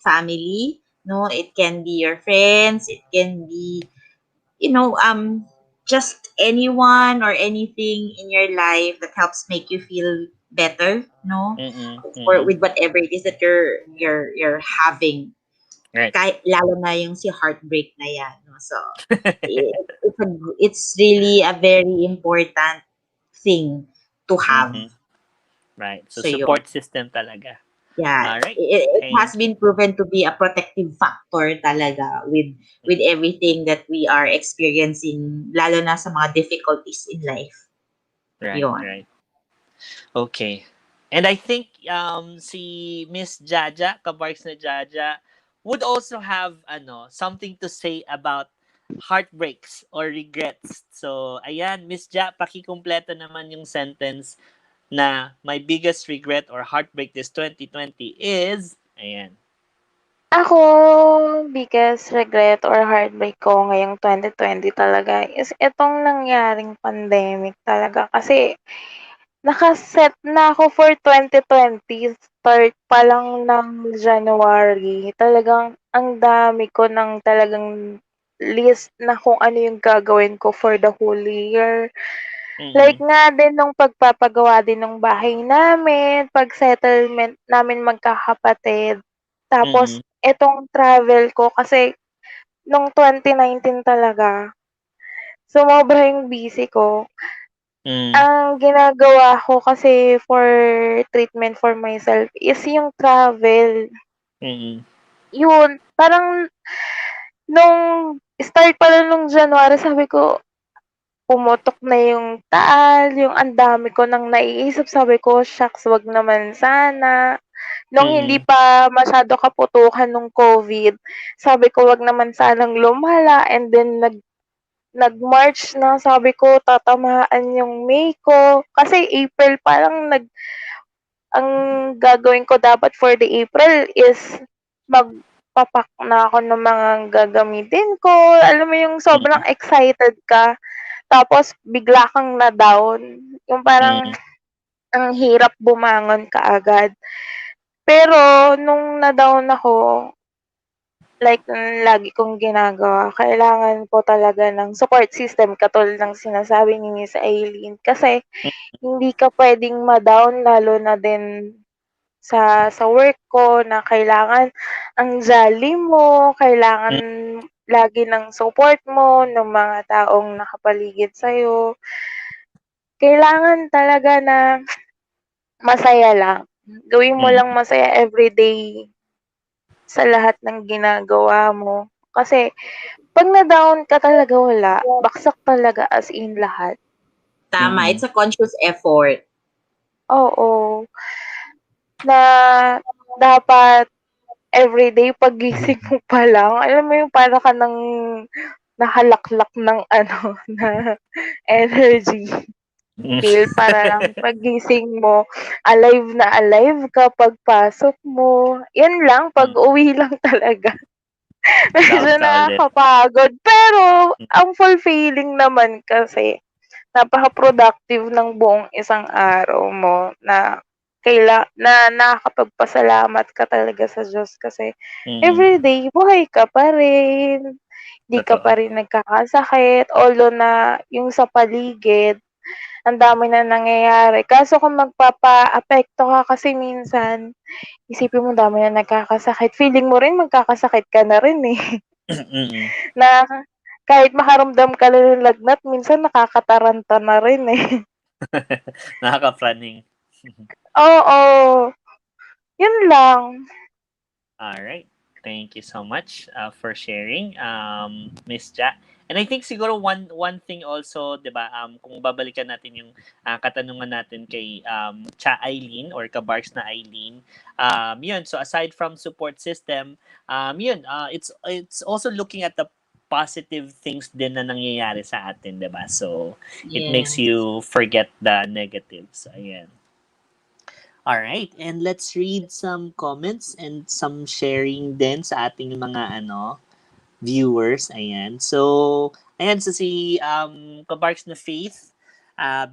family. No, it can be your friends. It can be, just anyone or anything in your life that helps make you feel better, no? For Mm-mm. with whatever it is that you're having. Right. Kahit lalo na yung si heartbreak na yan, no? So it's really a very important thing to have. Mm-hmm. Right. So So yun. support system talaga. Yeah, All right. it has Thank you. been proven to be a protective factor talaga with everything that we are experiencing, lalo na sa mga difficulties in life. Right. Yon. Right. Okay. And I think si Miss Jaja, Kabarkz na Jaja, would also have something to say about heartbreaks or regrets. So, ayan, Miss Ja, pakikumpleto naman yung sentence na my biggest regret or heartbreak this 2020 is, ayan. Ako, biggest regret or heartbreak ko ngayong 2020 talaga is itong nangyaring pandemic talaga. Kasi nakaset na ako for 2020. Start pa lang ng January. Talagang ang dami ko ng talagang list na kung ano yung gagawin ko for the whole year. Like Mm-mm. nga din nung pagpapagawa din ng bahay namin, pag-settlement namin magkakapatid. Tapos Mm-mm. etong travel ko kasi nung 2019 talaga, sumobra yung busy ko. Mm-mm. Ang ginagawa ko kasi for treatment for myself is yung travel. Mm-mm. Yun, parang nung start pa lang nung January sabi ko, pumutok na yung taal, yung ang dami ko nang naiisip. Sabi ko, shucks, wag naman sana. Nung hindi Mm-mm. pa masyado kaputukan nung COVID, sabi ko, wag naman sanang lumala. And then, nag-March na, sabi ko, tatamaan yung May ko. Kasi April pa lang, ang gagawin ko dapat for the April is magpapak na ako ng mga gagamitin ko. Alam mo yung sobrang Mm-mm. excited ka. Tapos bigla kang na-down, yung parang Mm-mm. ang hirap bumangon kaagad. Pero nung na-down ako, like lagi kong ginagawa, kailangan ko talaga ng support system katulad ng sinasabi ni Miss Aileen. Kasi hindi ka puwedeng ma-down lalo na din sa work ko na kailangan ang jolly mo, kailangan lagi ng support mo ng mga taong nakapaligid sa'yo. Kailangan talaga na masaya lang. Gawin mo lang Mm-mm. masaya everyday sa lahat ng ginagawa mo. Kasi 'pag na-down ka talaga wala, baksak talaga as in lahat. Tama, it's Mm-mm. a conscious effort. Oo, na dapat everyday paggising mo pa lang, alam mo yung para ka ng nahalaklak ng ano, na energy. Feel para lang paggising mo, alive na alive ka pagpasok mo. Yun lang, Mm. pag-uwi lang talaga. Down Medyo ka ulit. nakakapagod. Pero, ang fulfilling naman kasi, napaka-productive ng buong isang araw mo na na nakakapagpasalamat ka talaga sa Diyos kasi Mm. everyday buhay ka pa rin, di ka Totoo. pa rin nagkakasakit, although na yung sa paligid ang dami na nangyayari. Kaso kung magpapaapekto ka kasi minsan, isipin mo dami na nagkakasakit, feeling mo rin magkakasakit ka na rin eh. Mm. Na kahit makaramdam ka na ng lagnat, minsan nakakataranta na rin eh. Nakaka-praning. Oo, yun lang. Alright. Thank you so much for sharing, Miss Ja. And I think siguro one thing also, 'di ba, kung babalikan natin yung katanungan natin kay Cha Eileen or Kabarkz na Eileen, yun, so aside from support system, yun, it's also looking at the positive things din na nangyayari sa atin, 'di ba? So it makes Yes. you forget the negatives. Ayan. All right, and let's read some comments and some sharing din sa ating mga viewers. Ayan. So, ayan so si Kabarks na Faith,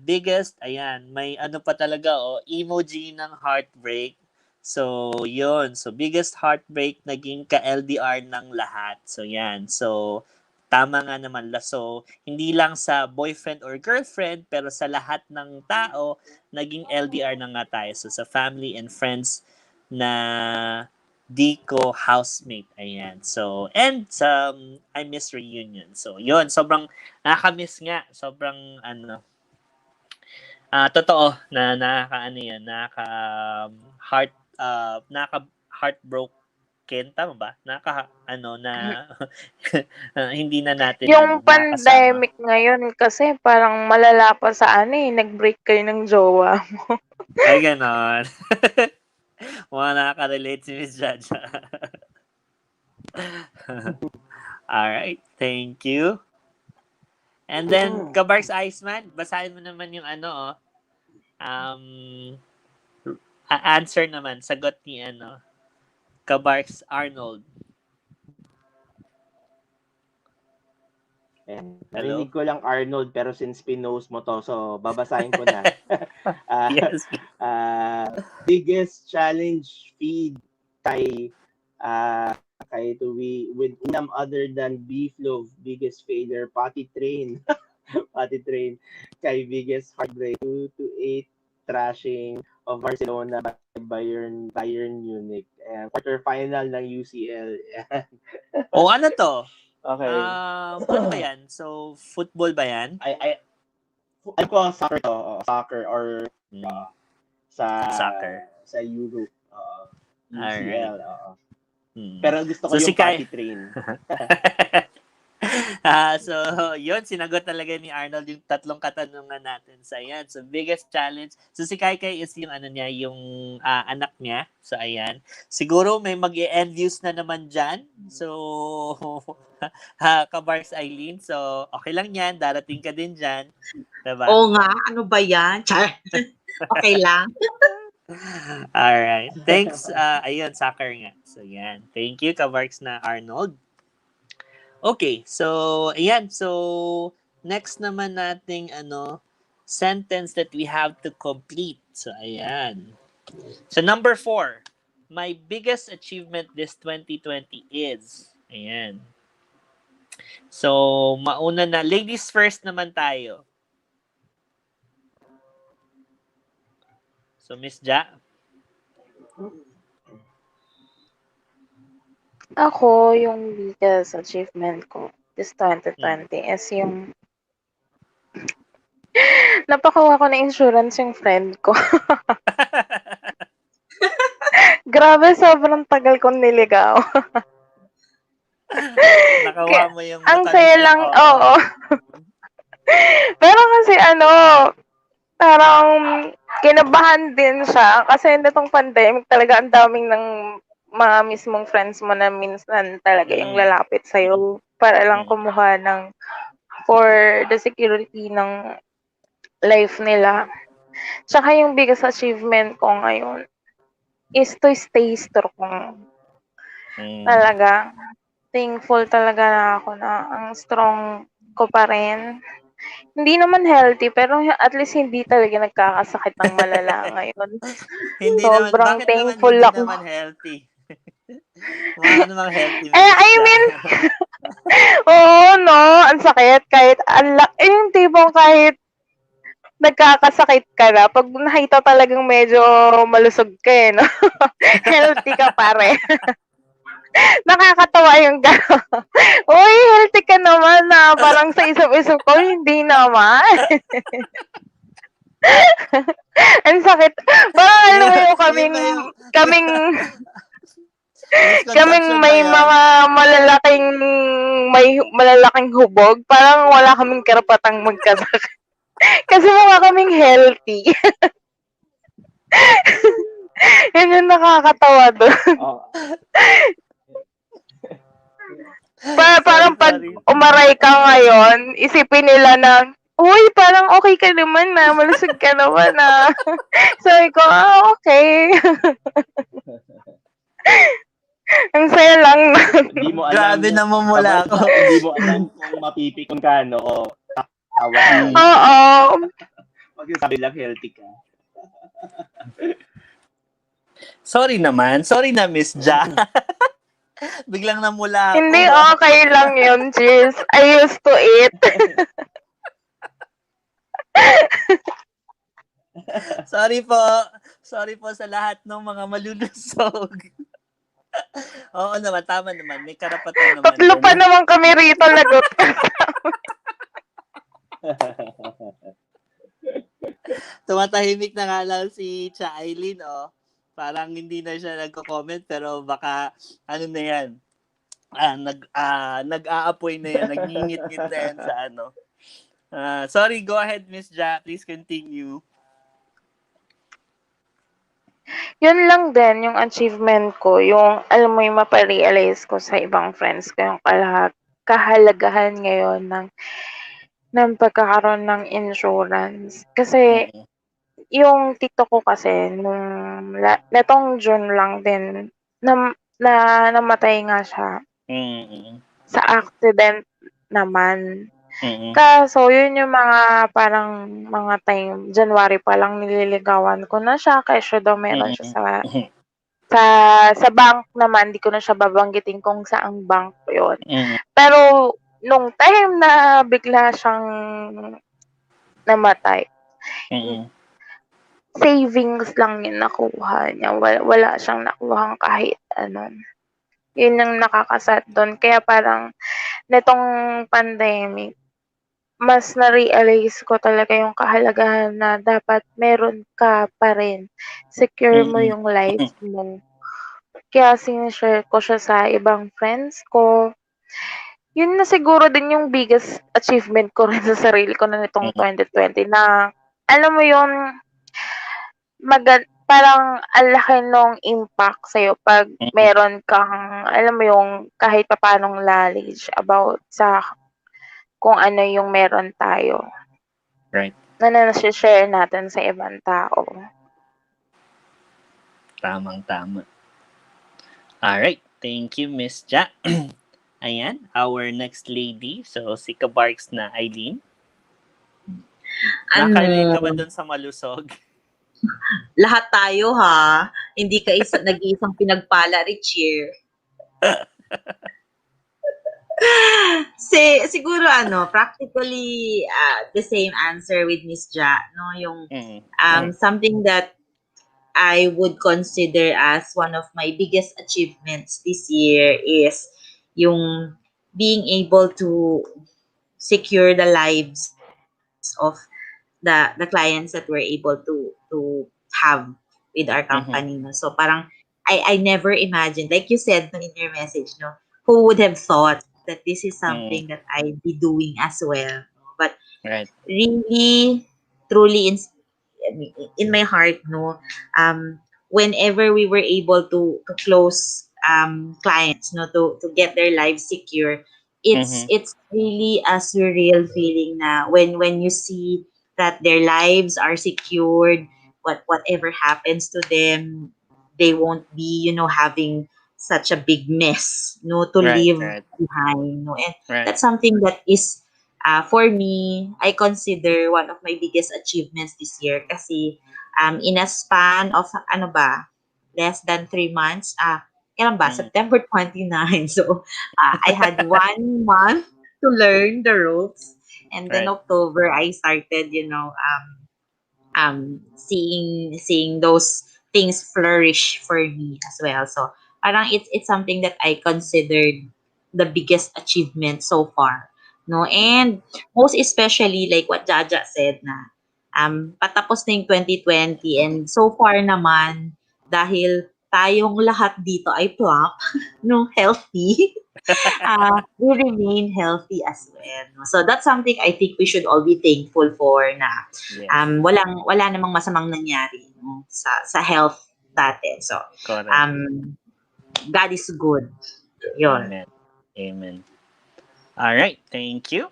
biggest, ayan, may ano pa talaga emoji ng heartbreak. So, yun. So, biggest heartbreak naging ka-LDR ng lahat. So, yan. So, tama nga naman, Lasso, hindi lang sa boyfriend or girlfriend, pero sa lahat ng tao, naging LDR na nga tayo. So, sa family and friends na di ko housemate. Ayan. So, and I miss reunion. So, yun. Sobrang nakaka-miss nga. Sobrang, totoo na nakaka-ano yan, heartbroken, tama ba? Na hindi na natin Yung nakakasama. pandemic ngayon kasi parang malala pa sa nag-break kayo ng jowa mo. Ay, ganon. Mga nakaka-relate si Miss Jaja. Alright, thank you. And then, Kabarkz Iceman, basahin mo naman yung answer naman, sagot ni Kabarkz Arnold. Narinig ko lang Arnold, pero since pinost mo to, so babasahin ko na. Yes. Biggest challenge feed kay Tuwi with unam other than beef loaf, biggest failure, potty train. Potty train kay biggest heartbreak 2-8 trashing of Barcelona by Bayern Munich, and quarter final ng UCL. Ano to? Okay. Ano ba yan? So, football ba yan? Ano ko, soccer to. Soccer or soccer. Sa Europe. UCL. Right. Pero gusto ko yung potty train. So, yun, sinagot talaga ni Arnold yung tatlong katanungan natin sa yan. So, biggest challenge. So, si Kai is yung yung anak niya. So, ayan. Siguro may mag-e-envious na naman dyan. So, Kabarkz Eileen. So, okay lang yan. Darating ka din dyan. Diba? Oo nga, ano ba yan? Char. Okay lang. Alright. Thanks. Ayun, soccer nga. So, yan. Thank you, Kabarkz na Arnold. Okay, so ayan, so next naman nating sentence that we have to complete. So ayan. So number 4, my biggest achievement this 2020 is, ayan. So mauna na, ladies first naman tayo. So Miss Ja. Ako, yung biggest achievement ko this 2020 is yung napakuha ko na insurance yung friend ko. Grabe, sobrang tagal kong niligaw. Nakawa mo yung ang saya lang, oo. Pero kasi parang kinabahan din siya kasi nitong pandemic talaga ang daming ng mga mismong friends mo na minsan talaga yung lalapit sa'yo para lang kumuha ng for the security ng life nila. Tsaka yung biggest achievement ko ngayon is to stay strong. Talaga. Thankful talaga na ako na ang strong ko pa rin. Hindi naman healthy, pero at least hindi talaga nagkakasakit ng malala ngayon. Hindi sobrang naman, bakit thankful naman hindi ako. naman healthy? Wala namang healthy. I mean, oo, no, ang sakit. Kahit, yung tipong kahit nagkakasakit ka na, pag nakita talagang medyo malusog ka no? Healthy ka pa rin. Nakakatawa yung gano'n. Uy, healthy ka naman na. Parang sa isip-isip ko, hindi naman. Ang sakit. Parang alam mo yung kaming may mga malalaking hubog. Parang wala kaming karapatang magkasakit. Kasi mukha kaming healthy. Yun yung nakakatawa doon. Parang pag umaray ka ngayon, isipin nila na, uy, parang okay ka naman na, malusog ka naman na. Sabi ko, okay. Ang saya lang. Hindi mo alam. Grabe namumula ako. Hindi mo alam kung mapipikon ka, no? O tawa. Oo. Pag sabi lang, healthy ka. Sorry naman. Sorry na, Miss Ja. Biglang namula ako. Hindi, okay lang yun, Cheers. I used to it. Sorry po. Sorry po sa lahat ng mga malulusog. Oo naman, tama naman. May karapatan naman. Tatlo pa din. naman kami rito, lagot ka. Tumatahimik na nga lang si Cha Aileen, oh. Parang hindi na siya nagko-comment, pero baka, ano na yan, nag-aapoy na yan, nagngingit-ngit na yan sa ano. Sorry, go ahead, Miss Ja. Please continue. Yun lang din, yung achievement ko, yung, alam mo, yung maparealize ko sa ibang friends ko, yung kahalagahan ngayon ng pagkakaroon ng insurance. Kasi, Mm-mm. yung tito ko kasi, netong June lang din, namatay nga siya Mm-mm. sa accident naman. Mm-mm. Kaso, yun yung mga parang mga time, January pa lang nililigawan ko na siya, kasi daw meron siya Mm-mm. sa bank naman, di ko na siya babanggitin kung saang bank yun. Mm-mm. Pero, nung time na bigla siyang namatay, Mm-mm. savings lang yung nakuha niya. Wala siyang nakuhang kahit ano. Yun yung nakakasad doon. Kaya parang, netong pandemic, mas na-realize ko talaga yung kahalagahan na dapat meron ka pa rin. Secure mo Mm-mm. yung life mo. Kaya sinishare ko siya sa ibang friends ko. Yun na siguro din yung biggest achievement ko rin sa sarili ko na nitong 2020 na, alam mo yung parang ang laki nung impact sa'yo pag meron kang, alam mo yung kahit papanong knowledge about sa kung ano yung meron tayo. Right. Na nasi-share natin sa ibang tao. Tamang-tama. Alright. Thank you, Miss Ja. Ayan, our next lady. So, si Kabarkz na Aileen. Nakarinig ka ba dun sa malusog? Lahat tayo ha. Hindi ka nag-iisang pinagpala, Richie. Siguro practically the same answer with Miss Ja, no? Yung something that I would consider as one of my biggest achievements this year is yung being able to secure the lives of the clients that we're able to have with our company. No? So parang I never imagined, like you said in your message, no, who would have thought that this is something that I'd be doing as well. But Right. really, truly in my heart, no, whenever we were able to close clients, no, to get their lives secure, it's really a surreal feeling na when you see that their lives are secured, whatever happens to them, they won't be, having such a big mess, no, to leave behind, no, and that's something that is for me, I consider one of my biggest achievements this year kasi in a span of less than 3 months, kailan ba? September 29. So I had 1 month to learn the ropes, and then October I started, seeing those things flourish for me as well. So parang it's something that I considered the biggest achievement so far. No, and most especially like what Jaja said na patapos na yung 2020, and so far naman dahil tayong lahat dito ay plump, no, healthy, we remain healthy as well. No? So that's something I think we should all be thankful for na wala namang masamang nangyari, no, sa health natin. So God is good. Yun. Amen. All right, thank you.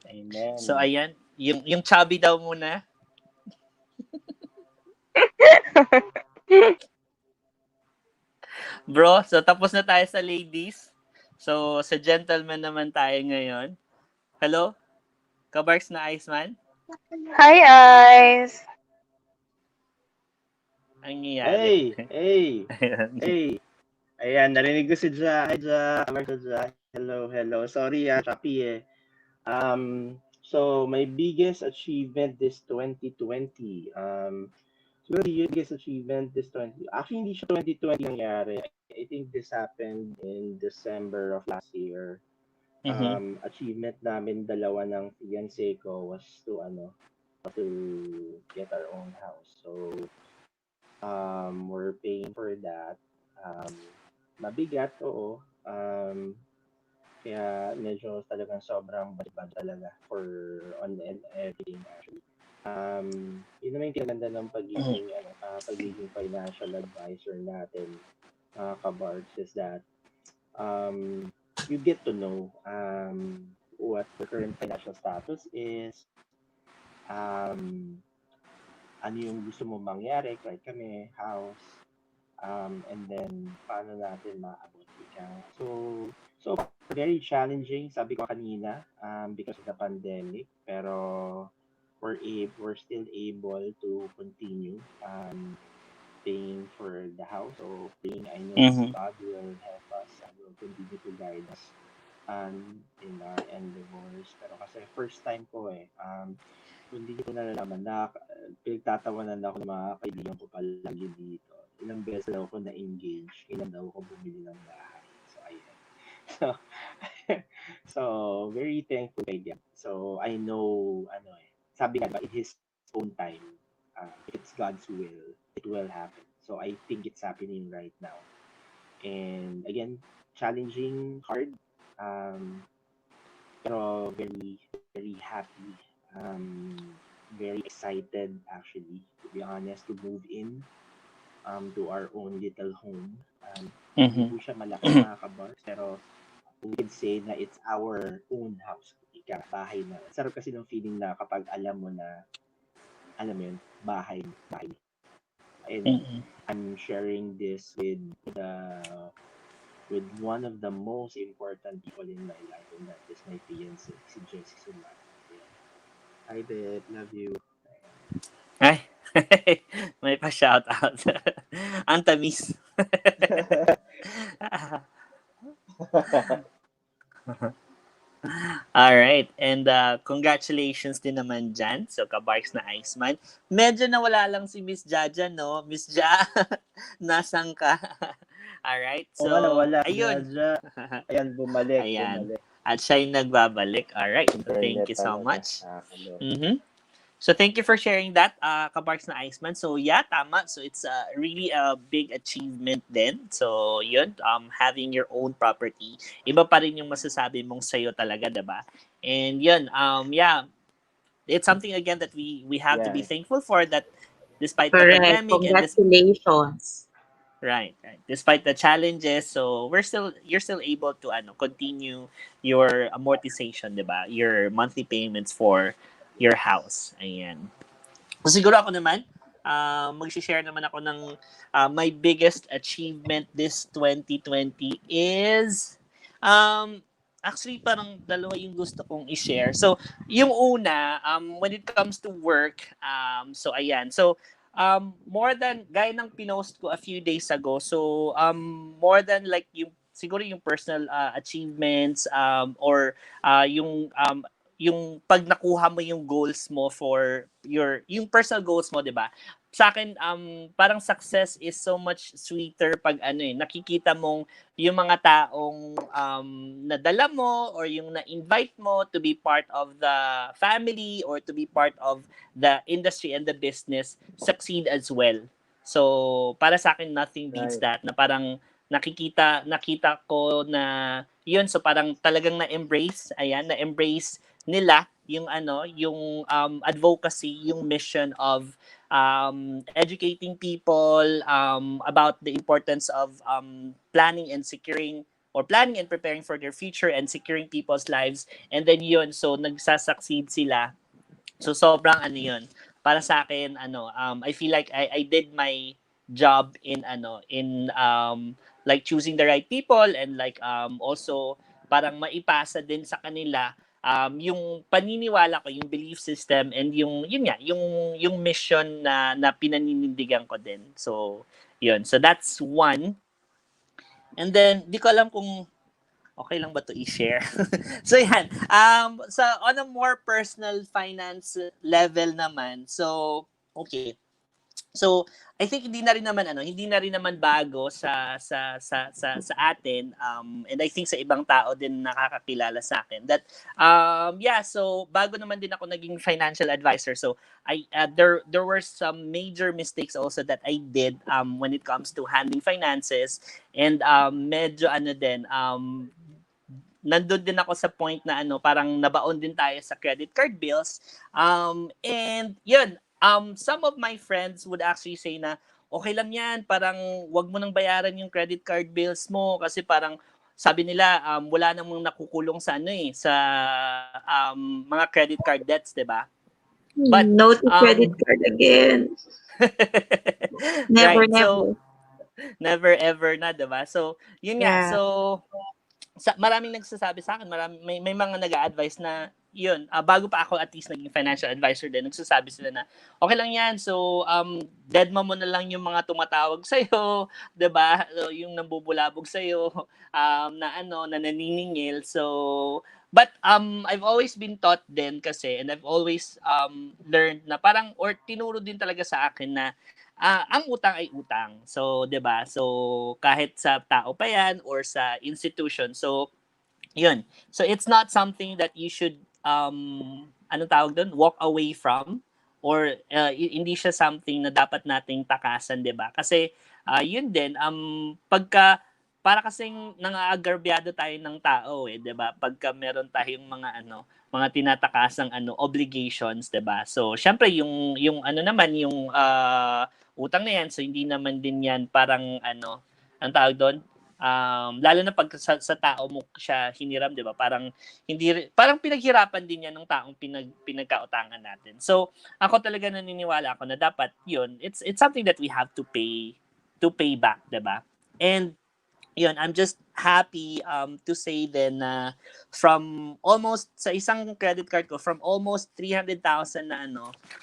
Amen. So ayan, yung chubby daw muna. Bro, so tapos na tayo sa ladies. So sa gentleman naman tayo ngayon. Hello? Kabarkz na Iceman? Hi, Ice! Ang nangyayari? Hey! Ayan, narinig ko si Ja. Hi, Ja. Kabarkz, Ja. Hello, hello. Sorry, choppy eh. So my biggest achievement this 2020. Siguro yung biggest achievement this 20. Actually, hindi siya 2020 nangyari. I think this happened in December of last year. Mm-hmm. Achievement namin dalawa ng fiancé ko was to get our own house. So we're paying for that. Um, Mabigat, oo. Kaya medyo talagang sobrang budget talaga for on and everything actually. Yun naman yung kinaganda ng pagiging financial advisor natin, Kabarkz, is that you get to know what the current financial status is, um, ano yung gusto mo mangyari, kahit kami, house, and then paano natin maabot ika. So very challenging, sabi ko kanina, because of the pandemic, pero we're still able to continue paying for the house. So praying, I know Mm-hmm. God will help us and will continue to guide us in our endeavors. Pero kasi first time ko hindi ko nalalaman na pinagtatawanan ako ng mga kaibigan ko palagi dito. Ilang beses daw ako na-engage, kailan daw ako bumili ng bahay. So, ayan. So, so very thankful kay God. So, I know, sabi nga ba, in His own time, if it's God's will, it will happen. So, I think it's happening right now. And again, challenging, hard, pero very, very happy. Very excited actually, to be honest, to move in to our own little home. Hindi Mm-hmm. po siya malaki mga kabars, pero we can say na it's our own house. Ika, bahay na. Sarap kasi ng feeling na kapag alam mo na, alam mo yun, bahay. And Mm-hmm. I'm sharing this with one of the most important people in my life, and that is my fiancé, si Jessie Suman. Hi, babe. Love you. Ay, may pa-shout out. Ang tamis. Alright, and congratulations din naman dyan. So, Kabarkz na Iceman. Medyo nawala lang si Miss Jaja, no? Miss Ja, nasan ka? Alright, Oo nga, so, nawala si ayun. Jaja. Ayan, bumalik. Ayan. At siya yung nagbabalik. Alright, so thank Internet you so talaga. much. Nakakaloka. Mm-hmm. So thank you for sharing that, Kabarkz na Iceman. So yeah, tama. So it's really a big achievement din. So yun, having your own property, iba pa rin yung masasabi mong sa'yo talaga, diba? And yun, yeah, it's something again that we have to be Yan. thankful for, that despite the Correct. pandemic and this, Congratulations. right, despite the challenges, so you're still able to continue your amortization, diba? Your monthly payments for your house. Ayan. So siguro ako naman, mag-share naman ako ng my biggest achievement this 2020 is actually parang dalawa yung gusto kong i-share. So yung una, when it comes to work, so ayan. So more than gaya ng pinost ko a few days ago. So more than like yung siguro yung personal achievements or yung pag nakuha mo yung goals mo for yung personal goals mo, 'di ba? Sa akin parang success is so much sweeter pag nakikita mong yung mga taong nadala mo or yung na-invite mo to be part of the family or to be part of the industry and the business succeed as well. So para sa akin nothing beats Right. that, na parang nakita ko na yun, so parang talagang na-embrace nila yung yung advocacy, yung mission of educating people about the importance of planning and preparing for their future and securing people's lives. And then yun, so nagsasucceed sila. So sobrang yun. Para sa akin I feel like I did my job in like choosing the right people, and like also parang maipasa din sa kanila yung paniniwala ko, yung belief system, and yun nga, yung mission na pinaninindigan ko din. So yun. So that's one. And then, di ko alam kung okay lang ba to i-share. So yan, on a more personal finance level naman, so okay. So I think hindi na rin naman bago sa atin, and I think sa ibang tao din nakakakilala sa akin that yeah, so bago naman din ako naging financial advisor. So there were some major mistakes also that I did when it comes to handling finances, and medyo nandun din ako sa point na parang nabaon din tayo sa credit card bills. And yun, some of my friends would actually say na, okay lang yan, parang wag mo nang bayaran yung credit card bills mo kasi parang sabi nila, wala namang nakukulong sa sa mga credit card debts, 'di ba? But No to credit card again. Never, right, so never. never ever na, 'di ba? So yun nga, Yeah. so maraming nagsasabi sa akin, may mga nag-a-advise na yun, bago pa ako at least naging financial advisor din, nagsasabi sila na okay lang yan, so deadma mo na lang yung mga tumatawag sa'yo, 'di ba? So, yung nambubulabog sa'yo, na naniningil. So but I've always been taught din kasi, and I've always learned na parang, or tinuro din talaga sa akin na ang utang ay utang. So, 'di ba? So, kahit sa tao pa 'yan or sa institution. So, 'yun. So, it's not something that you should anong tawag doon? Walk away from, or hindi siya something na dapat nating takasan, 'di ba? Kasi 'yun din pagka para kasing nang-aagarbyado tayo ng tao 'di ba? Pagka meron tayong mga tinatakasang obligations, 'di ba? So, syempre yung naman yung utang na yan, so hindi naman din yan parang ang tawag doon, lalo na pag sa tao mo siya hiniram, 'di ba? Parang parang pinaghirapan din yan ng taong pinagkautangan natin. So, ako talaga naniniwala ako na dapat 'yun, it's something that we have to pay back, 'di ba? And yun, I'm just happy to say then na from almost sa isang credit card ko, from almost 300,000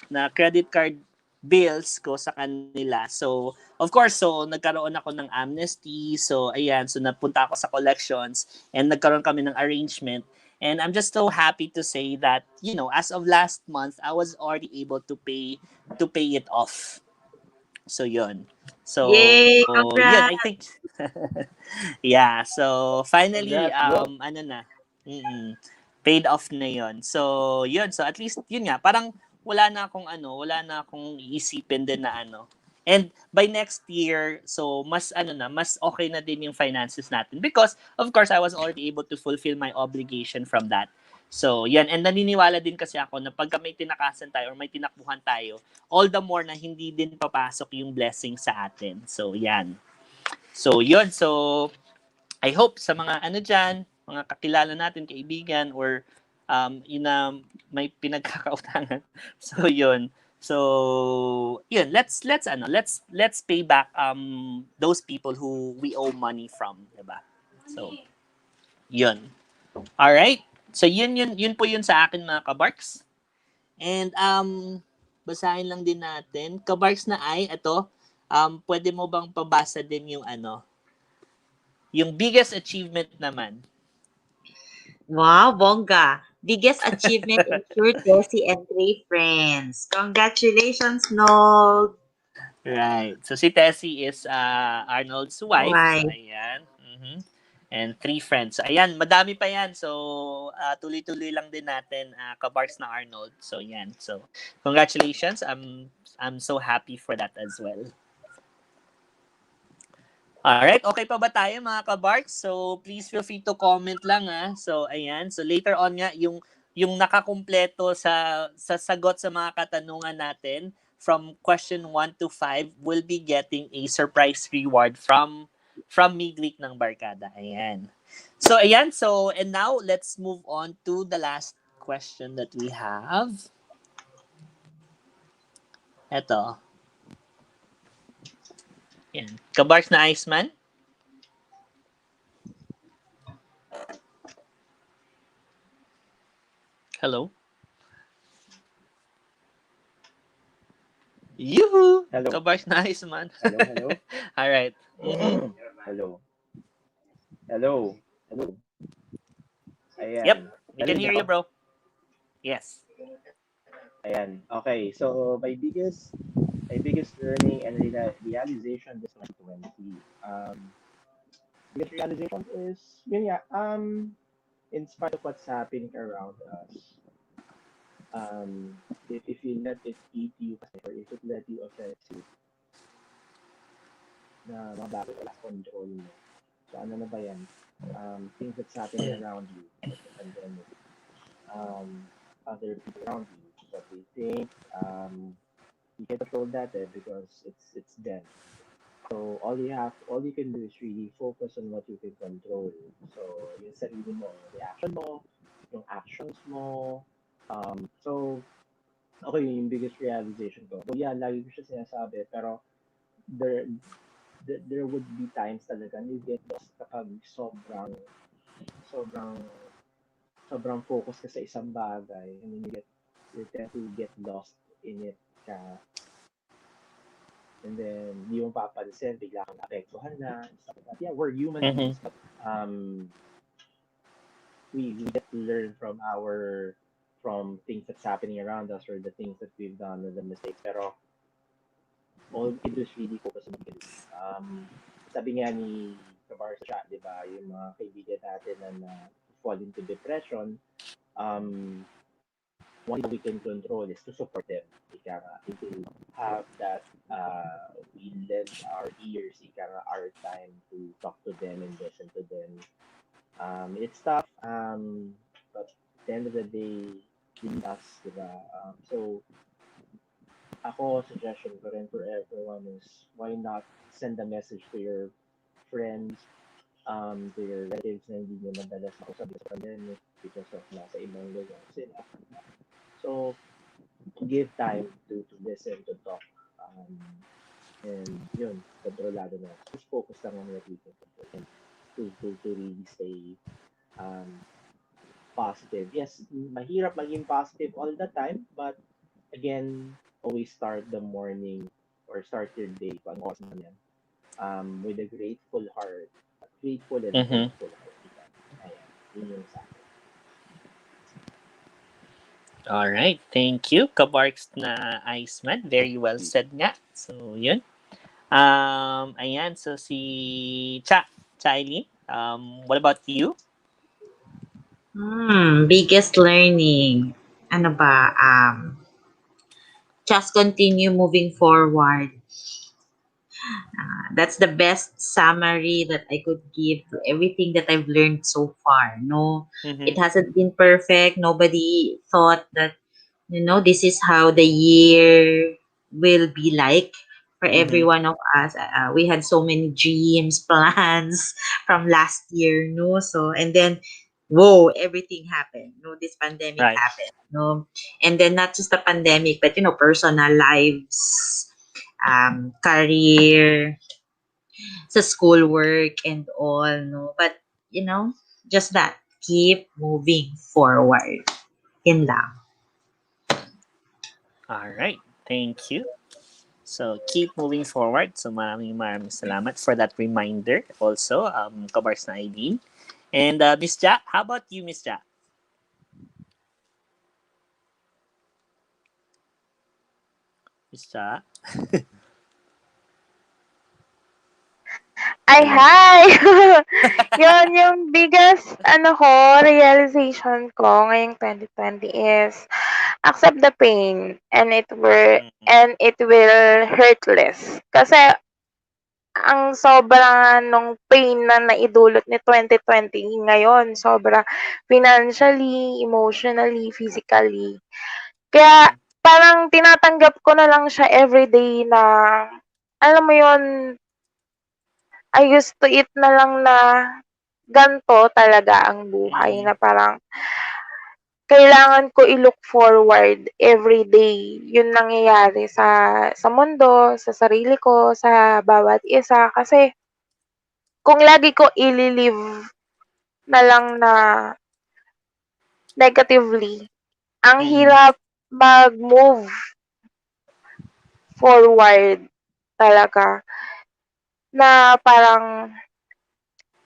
na credit card bills ko sa kanila. So, of course, so nagkaroon ako ng amnesty. So, ayan, so napunta ako sa collections and nagkaroon kami ng arrangement. And I'm just so happy to say that, as of last month, I was already able to pay it off. So, yun. So, Yay! yun, Congrats! I think yeah, so finally Congrats, bro. paid off na 'yon. So, 'yun. So at least 'yun nga, parang wala na akong iisipin din na And by next year, so mas mas okay na din yung finances natin because of course I was already able to fulfill my obligation from that. So, yan. And naniniwala din kasi ako na pagka may tinakasan tayo or may tinakbuhan tayo, all the more na hindi din papasok yung blessing sa atin. So, yan. So, yun. So, I hope sa mga dyan, mga kakilala natin, kaibigan, or yun na may pinagkakautangan. So, yun. So, yun, let's pay back those people who we owe money from, 'di ba? So, yun. All right. So, yun po yun sa akin, mga kabarks. And basahin lang din natin. Kabarks na ito, pwede mo bang pabasa din yung yung biggest achievement naman? Wow, bongga. Biggest achievement in Sure Tessie and 3 friends. Congratulations, Noel. Right. So, si Tessie is Arnold's wife. So, Why? ayan. And 3 friends. So, ayan, madami pa yan. So, tuloy-tuloy lang din natin, kabarks na Arnold. So, yan. So, congratulations. I'm so happy for that as well. Alright, okay pa ba tayo, mga kabarks? So, please feel free to comment lang So, ayan. So, later on nga, yung nakakumpleto sa sagot sa mga katanungan natin from question 1 to 5 will be getting a surprise reward from Miglik ng Barkada. Ayan. So, ayan. So, and now, let's move on to the last question that we have. Eto. Ayan. Kabarks na Iceman? Hello? Yoo-hoo! Hello. Kabarks na Iceman. Hello, hello. Alright. Hello. Hello. Yep, Ayan. we can hear you, Narinig bro. ako? Yes. Ayan. Okay. So my biggest learning and realization this 2020. Biggest realization is yun yeah. In spite of what's happening around us, if you let it eat you kasi or if it let you affect you, na mga bagay wala sa control mo. So ano na ba yan? Things that's happening around you, like the pandemic, other people around you, what they think, you can control that because it's them. So all you can do is really focus on what you can control. So yung sarili mo, yung reaction mo, yung actions mo. So okay, yun yung biggest realization ko. So yeah, lagi ko siya sinasabi, pero there there would be times talaga na you get lost kapag sobrang sobrang focus ka sa isang bagay and then you tend to get lost in it ka and then hindi mo papansin bigla kang naapektuhan na stuff like that. Yeah, we're human Mm-hmm. beings but we get to learn from things that's happening around us or the things that we've done or the mistakes pero all we can do is really focus on what we can do. Sabi nga ni Kabarkz siya, di ba, yung mga kaibigan natin na fall into depression, um, one thing we can control is to support them. Ika nga, to have that, we lend our ears, ika nga, our time to talk to them and listen to them. It's tough, but at the end of the day, we us, di ba? So, ako, suggestion ko rin for everyone is why not send a message to your friends, to your relatives na hindi nyo madalas makausap sa pandemic because of nasa ibang lugar sila. So, give time to listen, to talk. Um, and yun, kontrolado na. Just focus lang on what we can control and to really stay um, positive. Yes, mahirap maging positive all the time, but again, always start the morning or start your day kung ano oras man yan, with a grateful heart. Grateful and Mm-hmm. hopeful heart. Diba? Ayan, yun yung sa akin. All right. Thank you, Kabarkz na Iceman. Very well said nga. So, yun. Ayan. So, si Eileen, what about you? Biggest learning. Ano ba? Just continue moving forward. That's the best summary that I could give to everything that I've learned so far. No, Mm-hmm. it hasn't been perfect. Nobody thought that, this is how the year will be like for every Mm-hmm. one of us. We had so many dreams, plans from last year, no? So, and then, whoa, everything happened. No, this pandemic Right. happened. No, and then not just the pandemic, but, personal lives, career, sa schoolwork and all, no? But, just that, keep moving forward. Yun lang. All right. Thank you. So, keep moving forward. So, maraming salamat for that reminder also, Kabarkz na Eileen. And Miss Ja, how about you, Miss Ja? Miss Ja? Ay, Ayan. hi! Yun, yung biggest, realization ko ngayong 2020 is accept the pain and it will hurt less. Kasi ang sobra nung pain na naidulot ni 2020 ngayon, sobra financially, emotionally, physically. Kaya parang tinatanggap ko na lang siya everyday na alam mo yon, I used to it na lang na ganto talaga ang buhay Mm-hmm. na parang kailangan ko i-look forward every day yung nangyayari sa mundo, sa sarili ko, sa bawat isa. Kasi kung lagi ko i-live na lang na negatively, ang Mm-hmm. hirap mag-move forward talaga na parang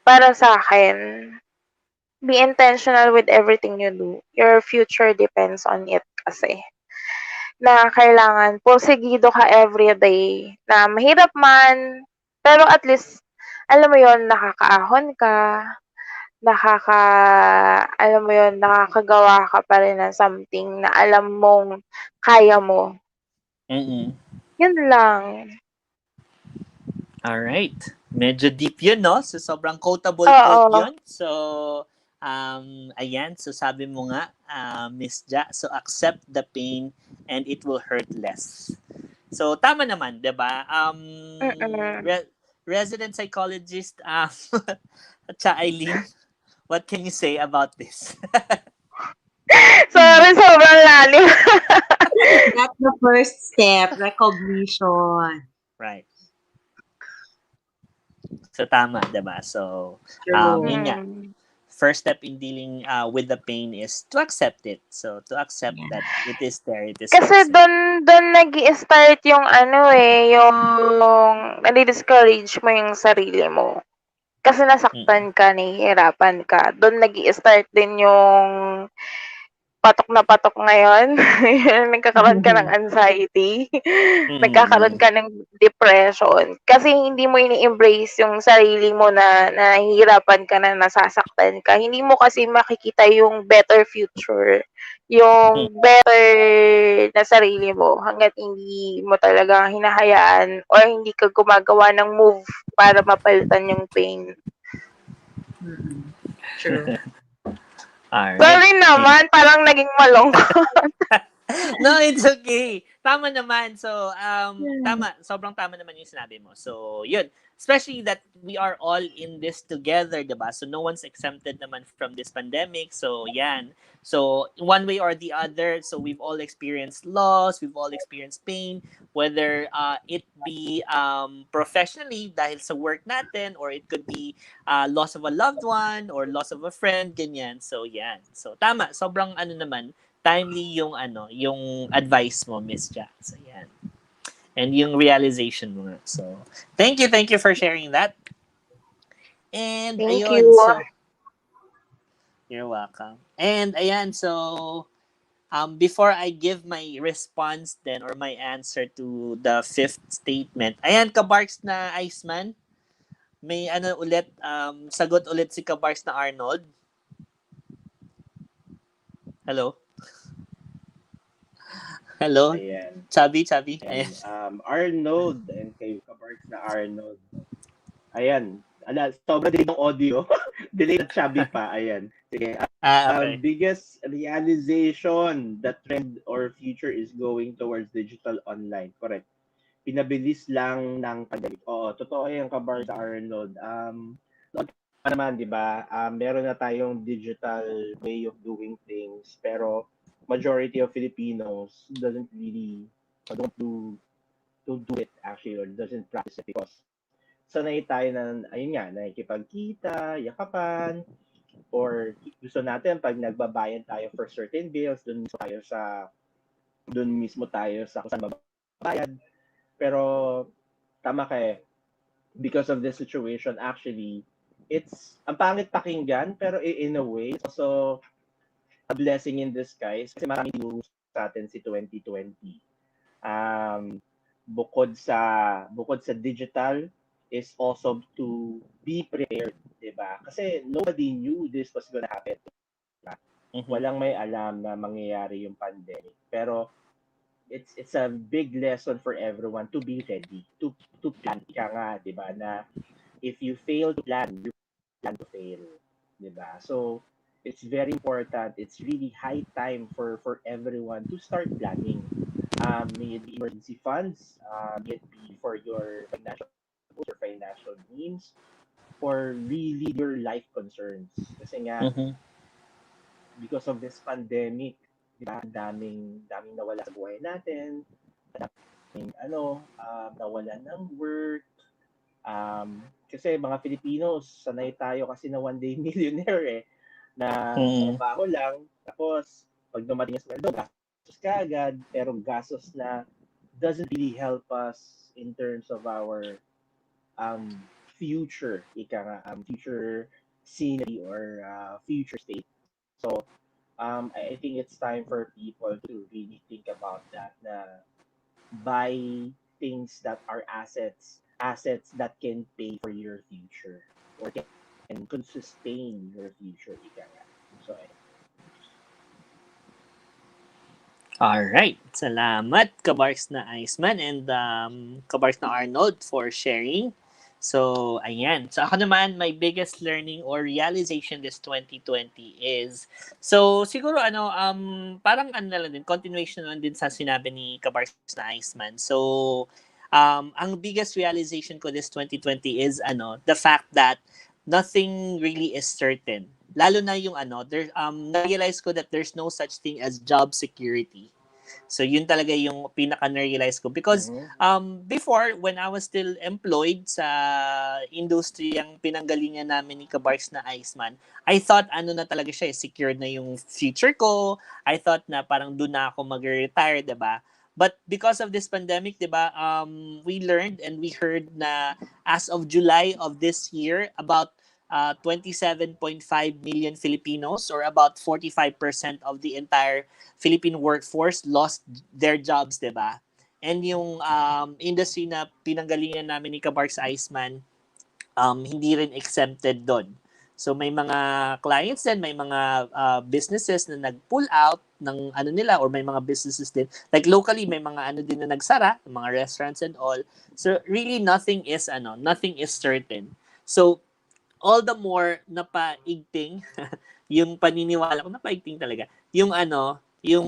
para sa akin, be intentional with everything you do. Your future depends on it kasi. Na kailangan porsigido ka everyday. Na mahirap man, pero at least, alam mo yon nakakaahon ka, nakaka, alam mo yon nakakagawa ka pa rin ng something na alam mong kaya mo. Mm-mm. Yun lang. Alright. Medyo deep yun, no? So, sobrang quotable quote Oo. yun. So, ayan. So, sabi mo nga, Miss Ja, so accept the pain and it will hurt less. So, tama naman, di ba? Mm-mm. Resident psychologist, Cha Eileen, what can you say about this? Sorry, sobrang lalim. That's the first step, recognition. Right. So, tama, di ba? So, True. yun nga. First step in dealing with the pain is to accept it. So, to accept Yeah. that it is there, it is Kasi present. doon nag-i-start yung yung nadi-discourage mo yung sarili mo. Kasi nasaktan ka, nahihirapan ka. Doon nag-i-start din yung patok na patok ngayon. Nagkakaroon ka ng anxiety. Nagkakaroon ka ng depression. Kasi hindi mo ini-embrace yung sarili mo na nahihirapan ka na nasasaktan ka. Hindi mo kasi makikita yung better future. Yung better na sarili mo hanggat hindi mo talaga hinahayaan or hindi ka gumagawa ng move para mapalitan yung pain. True. Alright. Sorry naman, parang naging malungkot. No, it's okay. Tama naman. So, tama. Sobrang tama naman yung sinabi mo. So, yun. Especially that we are all in this together, diba? So, no one's exempted naman from this pandemic. So, yan. So, one way or the other, so we've all experienced loss, we've all experienced pain, whether it be professionally dahil sa work natin, or it could be loss of a loved one, or loss of a friend, ganyan. So, yan. So, tama. Sobrang naman, timely yung yung advice mo, Miss Jack. So, yan. And yung realization mo nga. So, thank you for sharing that. And Thank ayun, you. so you're welcome. And ayan, so before I give my response then or my answer to the fifth statement, ayan, Kabarkz na Iceman, may ulit, sagot ulit si Kabarkz na Arnold. Hello? Hello? Ayan. Chubby? Ayan. Ayan. Arnold and kay Kabarkz na Arnold. Ayan. Sobrang delay ng audio. Delay na chubby pa. Ayan. Sige. Okay. Biggest realization that trend or future is going towards digital online. Correct. Pinabilis lang ng pandemic. Oo, totoo yung Kabarkz sa Arnold. Pa naman, di ba? Meron na tayong digital way of doing things, pero majority of Filipinos doesn't really don't do to do it actually or doesn't practice it because sanay tayo na, ayun nga, nakikipagkita, yakapan, or gusto natin pag nagbabayad tayo for certain bills, doon mismo tayo sa kung saan babayad. Pero tama kay because of this situation actually it's ang pangit pakinggan pero in a way it's also a blessing in disguise kasi marami news sa atin si 2020. Bukod sa digital is also to be prepared, 'di ba? Kasi nobody knew this was gonna happen. Walang may alam na mangyayari yung pandemic. Pero it's a big lesson for everyone to be ready, to plan. Ika nga, 'di ba, na if you fail to plan, you plan to fail, 'di ba? So it's very important. It's really high time for everyone to start planning. May it be emergency funds, may it be for your financial needs, for really your life concerns. Kasi nga, because of this pandemic, di ba, daming nawala sa buhay natin, daming nawalan ng work. Kasi mga Filipinos, sanay tayo kasi na one day millionaire na trabaho lang, tapos pag dumating yung sweldo, gastos ka agad, pero gastos na doesn't really help us in terms of our future, future scenery or future state. So I think it's time for people to really think about that. Na buy things that are assets that can pay for your future or can could sustain your future. Ika nga. So Alright. Salamat, Kabarkz na Iceman and Kabarkz na Arnold for sharing. So, ayan. So, ako naman, my biggest learning or realization this 2020 is, so, siguro, parang ano na lang din, continuation lang din sa sinabi ni Kabarkz na Iceman. So, ang biggest realization ko this 2020 is, the fact that nothing really is certain. Lalo na yung na-realize ko that there's no such thing as job security. So yun talaga yung pinaka na-realize ko because before when I was still employed sa industry ang pinanggalingan namin ni Kabarkz na Iceman, I thought na talaga siya, secured na yung future ko. I thought na parang doon na ako mag-retire, 'di ba? But because of this pandemic, 'di ba, we learned and we heard na as of July of this year, about 27.5 million Filipinos or about 45% of the entire Philippine workforce lost their jobs, 'di ba? And yung industry na pinanggalingan namin ni Kabarkz Iceman, hindi rin exempted doon. So may mga clients din, may mga businesses na nag-pull out ng nila or may mga businesses din. Like locally may mga din na nagsara, mga restaurants and all. So really nothing is certain. So all the more napaigting yung paniniwala ko, napaigting talaga. Yung yung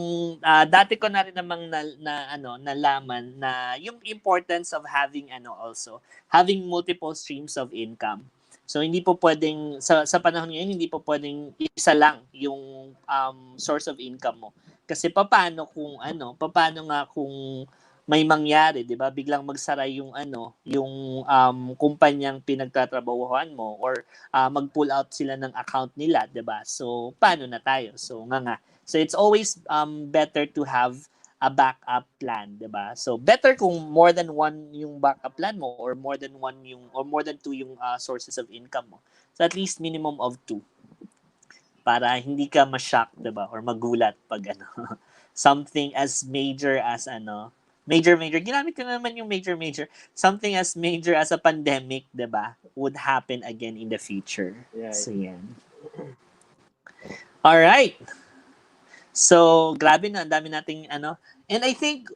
dati ko na rin namang nalaman na yung importance of having also having multiple streams of income. So hindi po pwedeng sa panahon ngayon hindi po pwedeng isa lang yung source of income mo. Kasi paano nga kung may mangyari, 'di ba? Biglang magsara yung yung kumpanyang pinagtatrabahuhan mo or mag-pull out sila ng account nila, 'di ba? So paano na tayo? So nga. So it's always better to have a backup plan, 'di ba? So better kung more than one yung backup plan mo or more than two yung sources of income mo. So at least minimum of two para hindi ka ma-shock, 'di ba? Or magulat pag something as major as major ginamit ko naman yung major something as major as a pandemic, 'di ba, would happen again in the future. yeah. So yan. All right. So grabe na, ang dami nating and I think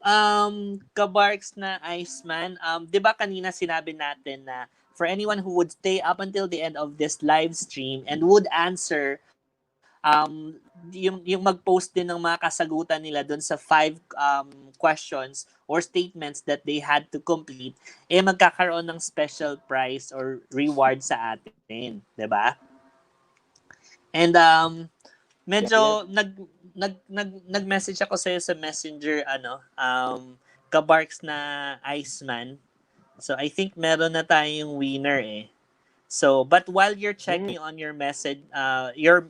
Kabarkz na Iceman, 'di ba kanina sinabi natin na for anyone who would stay up until the end of this live stream and would answer yung mag-post din ng mga kasagutan nila doon sa 5 questions or statements that they had to complete, magkakaroon ng special prize or reward sa atin, 'di ba? And medyo nag-message ako sa Messenger Kabarkz na Iceman. So I think meron na tayong winner So, but while you're checking on your message,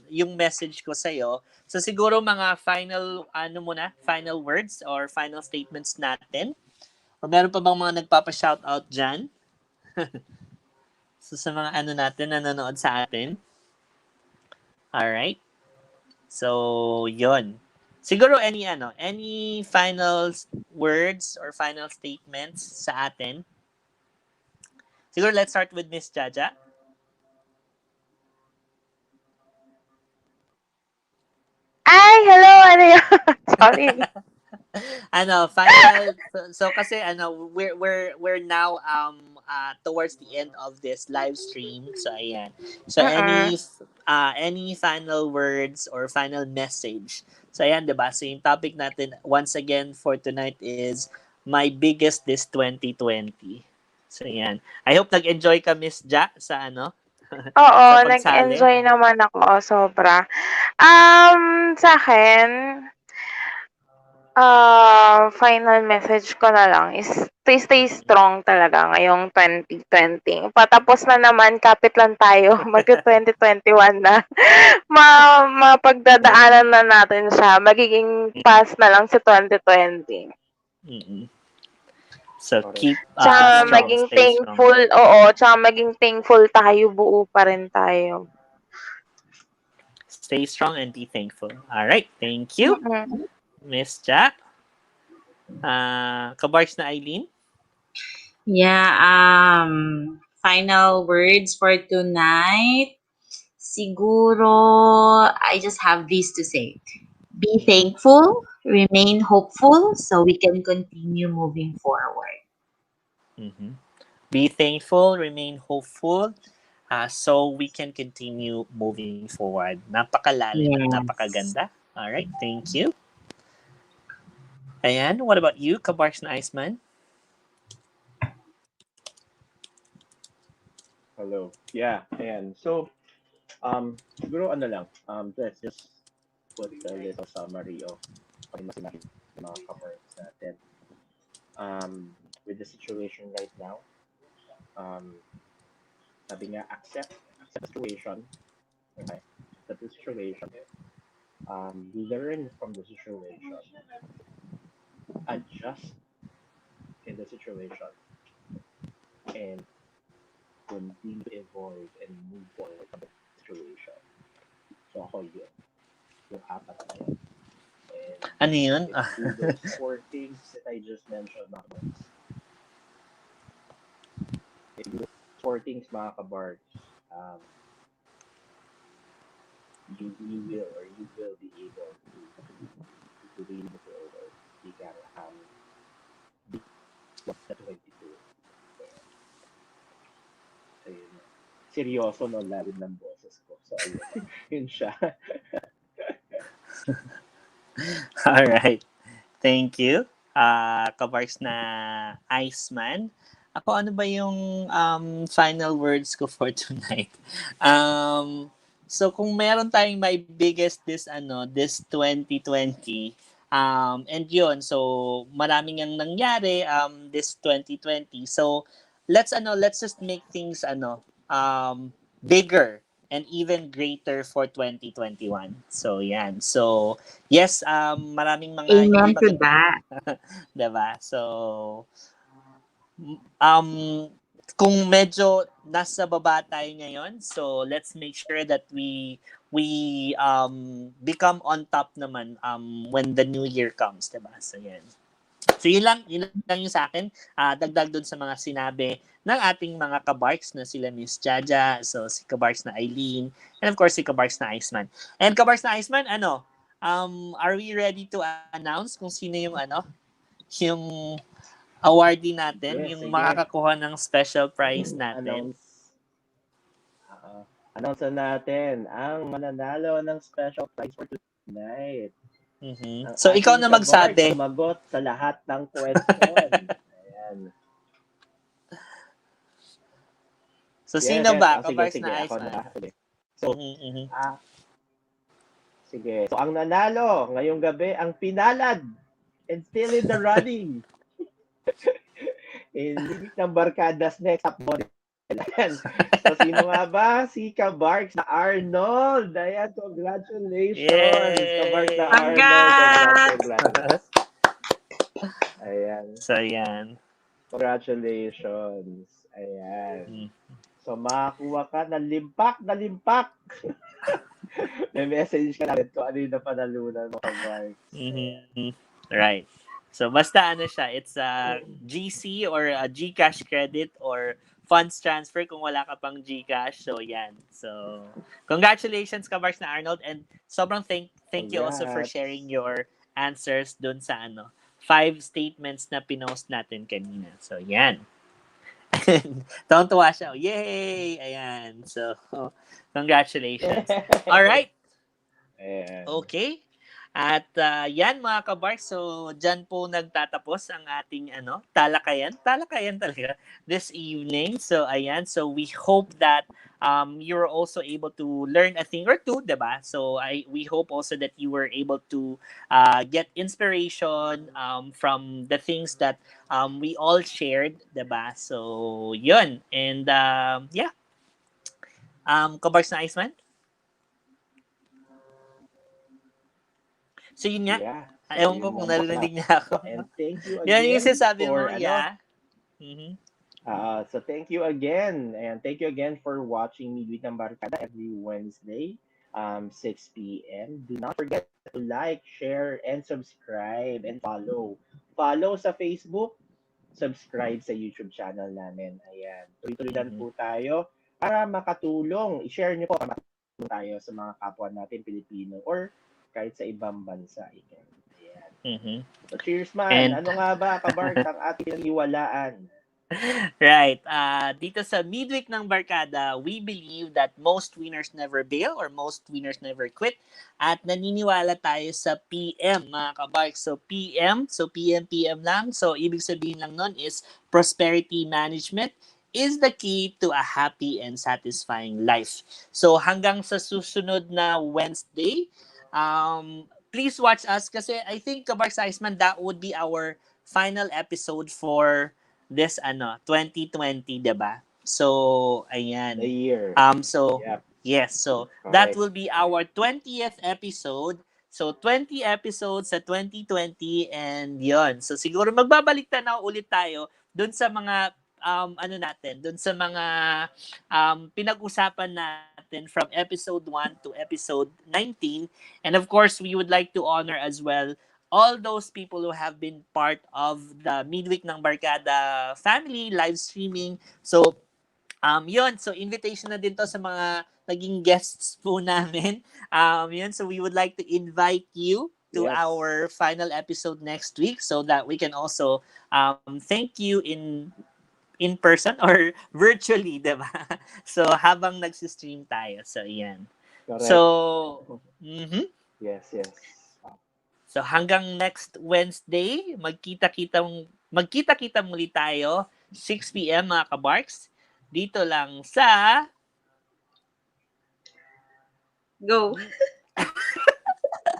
yung message ko sa'yo, so siguro mga final words or final statements natin? Or meron pa bang mga nagpapa-shoutout dyan? So, sa mga natin, nanonood sa atin? Alright. So, yon. Siguro any final words or final statements sa atin? Siguro let's start with Miss Jaja. Ay, hello, ano yun? Sorry. Final so kasi we're now towards the end of this live stream. So ayan. So any final words or final message. So ayan, 'di ba? So yung topic natin once again for tonight is my biggest this 2020. So ayan. I hope nag-enjoy ka, Miss Ja, sa Oo, sa pagsali. nag-enjoy naman ako, sobra. Sa akin, final message ko na lang is stay strong talaga ngayong 2020. Patapos na naman, kapit lang tayo, mag-2021 na. Mapagdadaanan na natin siya. Magiging pass na lang sa 2020. Mm-mm. So Correct. keep Tsaka Yun strong, lang. maging stay strong. thankful, oo, tsaka maging thankful tayo, buo pa rin tayo. Stay strong and be thankful. All right. Thank you, Mm-mm. Miss Jack. Kabarks na Eileen. Yeah, final words for tonight. Siguro, I just have this to say. Be thankful, remain hopeful, so we can continue moving forward. Mm-hmm. Be thankful, remain hopeful, so we can continue moving forward. Napakalalim at Yes. napakaganda. All right, thank you. Ayan, what about you, Kabarks na Iceman? Hello. Yeah, ayan. So, siguro ano lang, let's just put a little summary of kung ano sinabi ng mga kaparts natin. With the situation right now, um, sabi nga, accept the situation. Okay? Accept the situation. Learn from the situation. Adjust in the situation. And continue to evolve and move forward from the situation. So ako yun. Yung apat na yun. And Ano yun? if you do those four things that I just mentioned, mga kabards, if you do those four things, mga kabards, um, you will be able to really move forward. You can be the 22. Ayun. Seryoso no, lalim ng boses ko. So ayun, yun siya. All right. Thank you. Kabarks na Iceman. Ako, ano ba yung final words ko for tonight? So, kung meron tayong my biggest this 2020, and yun, so, maraming ang nangyari this 2020. So, let's just make things, bigger and even greater for 2021. So, yan. So, yes, maraming mga hindi Amen to maganda, that. 'di ba? So, um, kung medyo nasa baba tayo ngayon, so let's make sure that we become on top naman when the new year comes, 'di ba? So, yan. So yun lang yung sa akin. Dagdag dun sa mga sinabi ng ating mga kabarks na sila Miss Jaja, so si kabarks na Eileen, and of course si kabarks na Iceman. And kabarks na Iceman, are we ready to announce kung sino yung yung awardee natin, Yes, yung sige. makakakuha ng special prize natin? Announce. Announce na natin ang mananalo ng special prize for tonight. Mhm. Ang So ikaw ating na kabark magsabi. sumagot sa lahat ng question. Ayan. So Yes, sino yes. ba? Oh, sige, Kabarks sige. na Ako Iceman. na. Sige. So, Mhm, mhm. sige. So, ang nanalo ngayong gabi, ang pinalad and still in the running in Midweek ng Barkadas Next Up Model. Ayan. So, sino nga ba? Si Kabarks na Arnold. Ayan, congratulations. Kabarks na Yay! Arnold. Congrats, Congrats! congrats. Ayan. So yan. Congratulations. Ayan. Mm. So, makakuha ka ng limpak na limpak. May message ka natin kung ano yung napanalunan mo, Kabarks. Ayan. Mhm. Right. So basta siya, it's a GC or a GCash credit or funds transfer kung wala ka pang GCash. So yan. So congratulations Kabarks na Arnold, and sobrang thank you also for sharing Congrats. your answers dun sa 5 statements na pinost natin kanina. So yan. Tuwang-tuwa siya. Yay! Ayan. So congratulations. All right. Ayan. Okay. At yan mga kabark, so dyan po nagtatapos ang ating talakayan. Talakayan talaga this evening. So ayan, so we hope that you're also able to learn a thing or two, 'di ba? So we hope also that you were able to get inspiration from the things that we all shared, 'di ba? So yun. And yeah, kabarks na Iceman. So yun nga, Yeah. So, ewan ko yun kung lang muna. narinig niya ako. And thank you Yan yung again sinasabi mo, for, yeah. Mhm. So thank you again, and thank you again for watching Midweek ng Barkada every Wednesday, 6 p.m. Do not forget to like, share, and subscribe, and follow. Follow sa Facebook, subscribe sa YouTube channel namin. Ayan. Tuloy-tuloy lang Mhm. po tayo para makatulong. I-share niyo po para makatulong tayo sa mga kapwa natin Pilipino or kahit sa ibang bansa. Ayan. Mhm. So cheers man. And Ano nga ba, Kabarkz, ang ating pinag-iwalaan? right. Dito sa midweek ng Barkada, we believe that most winners never bail or most winners never quit. At naniniwala tayo sa PM, mga kabark. So PM, PM lang. So ibig sabihin lang nun is prosperity management is the key to a happy and satisfying life. So hanggang sa susunod na Wednesday, please watch us kasi I think Kabark Sizeman, that would be our final episode for this 2020, 'di ba? So, The ayan. year. So Yep. yes, so that Correct. will be our 20th episode. So 20 episodes sa 2020 and 'yon. So siguro magbabalik tanaw ulit tayo doon sa mga natin, doon sa mga pinag-usapan natin from episode 1 to episode 19. And of course, we would like to honor as well all those people who have been part of the Midweek ng Barkada family live streaming. So, yun. So, invitation na din to sa mga naging guests po namin. Yun. So, we would like to invite you to Yes. our final episode next week so that we can also thank you in person or virtually, diba? So, habang nagsistream tayo. So, yan. Correct. So, Yes, yes. So hanggang next Wednesday, magkita-kita muli tayo 6 p.m. mga kabarks. Dito lang sa Go.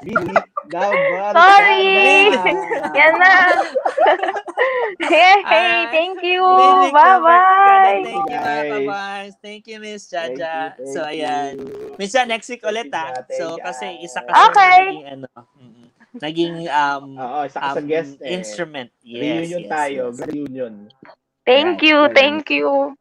Midweek ng Sorry! Barkada! Yan na! Hey, Alright. thank you! Midweek ng Barkada. Bye-bye! Thank you mga Guys. kabarks. Thank you Miss Thank you, Jaja. So thank ayan. you. Miss Jaja, next week Thank ulit you, Ja. So Thank kasi you. isa kasi na Okay! naging naging Oo, isa ka sa guest eh. instrument. Yes, Reunion yes, tayo. yes. Reunion. Thank Right. you, Galing. thank you!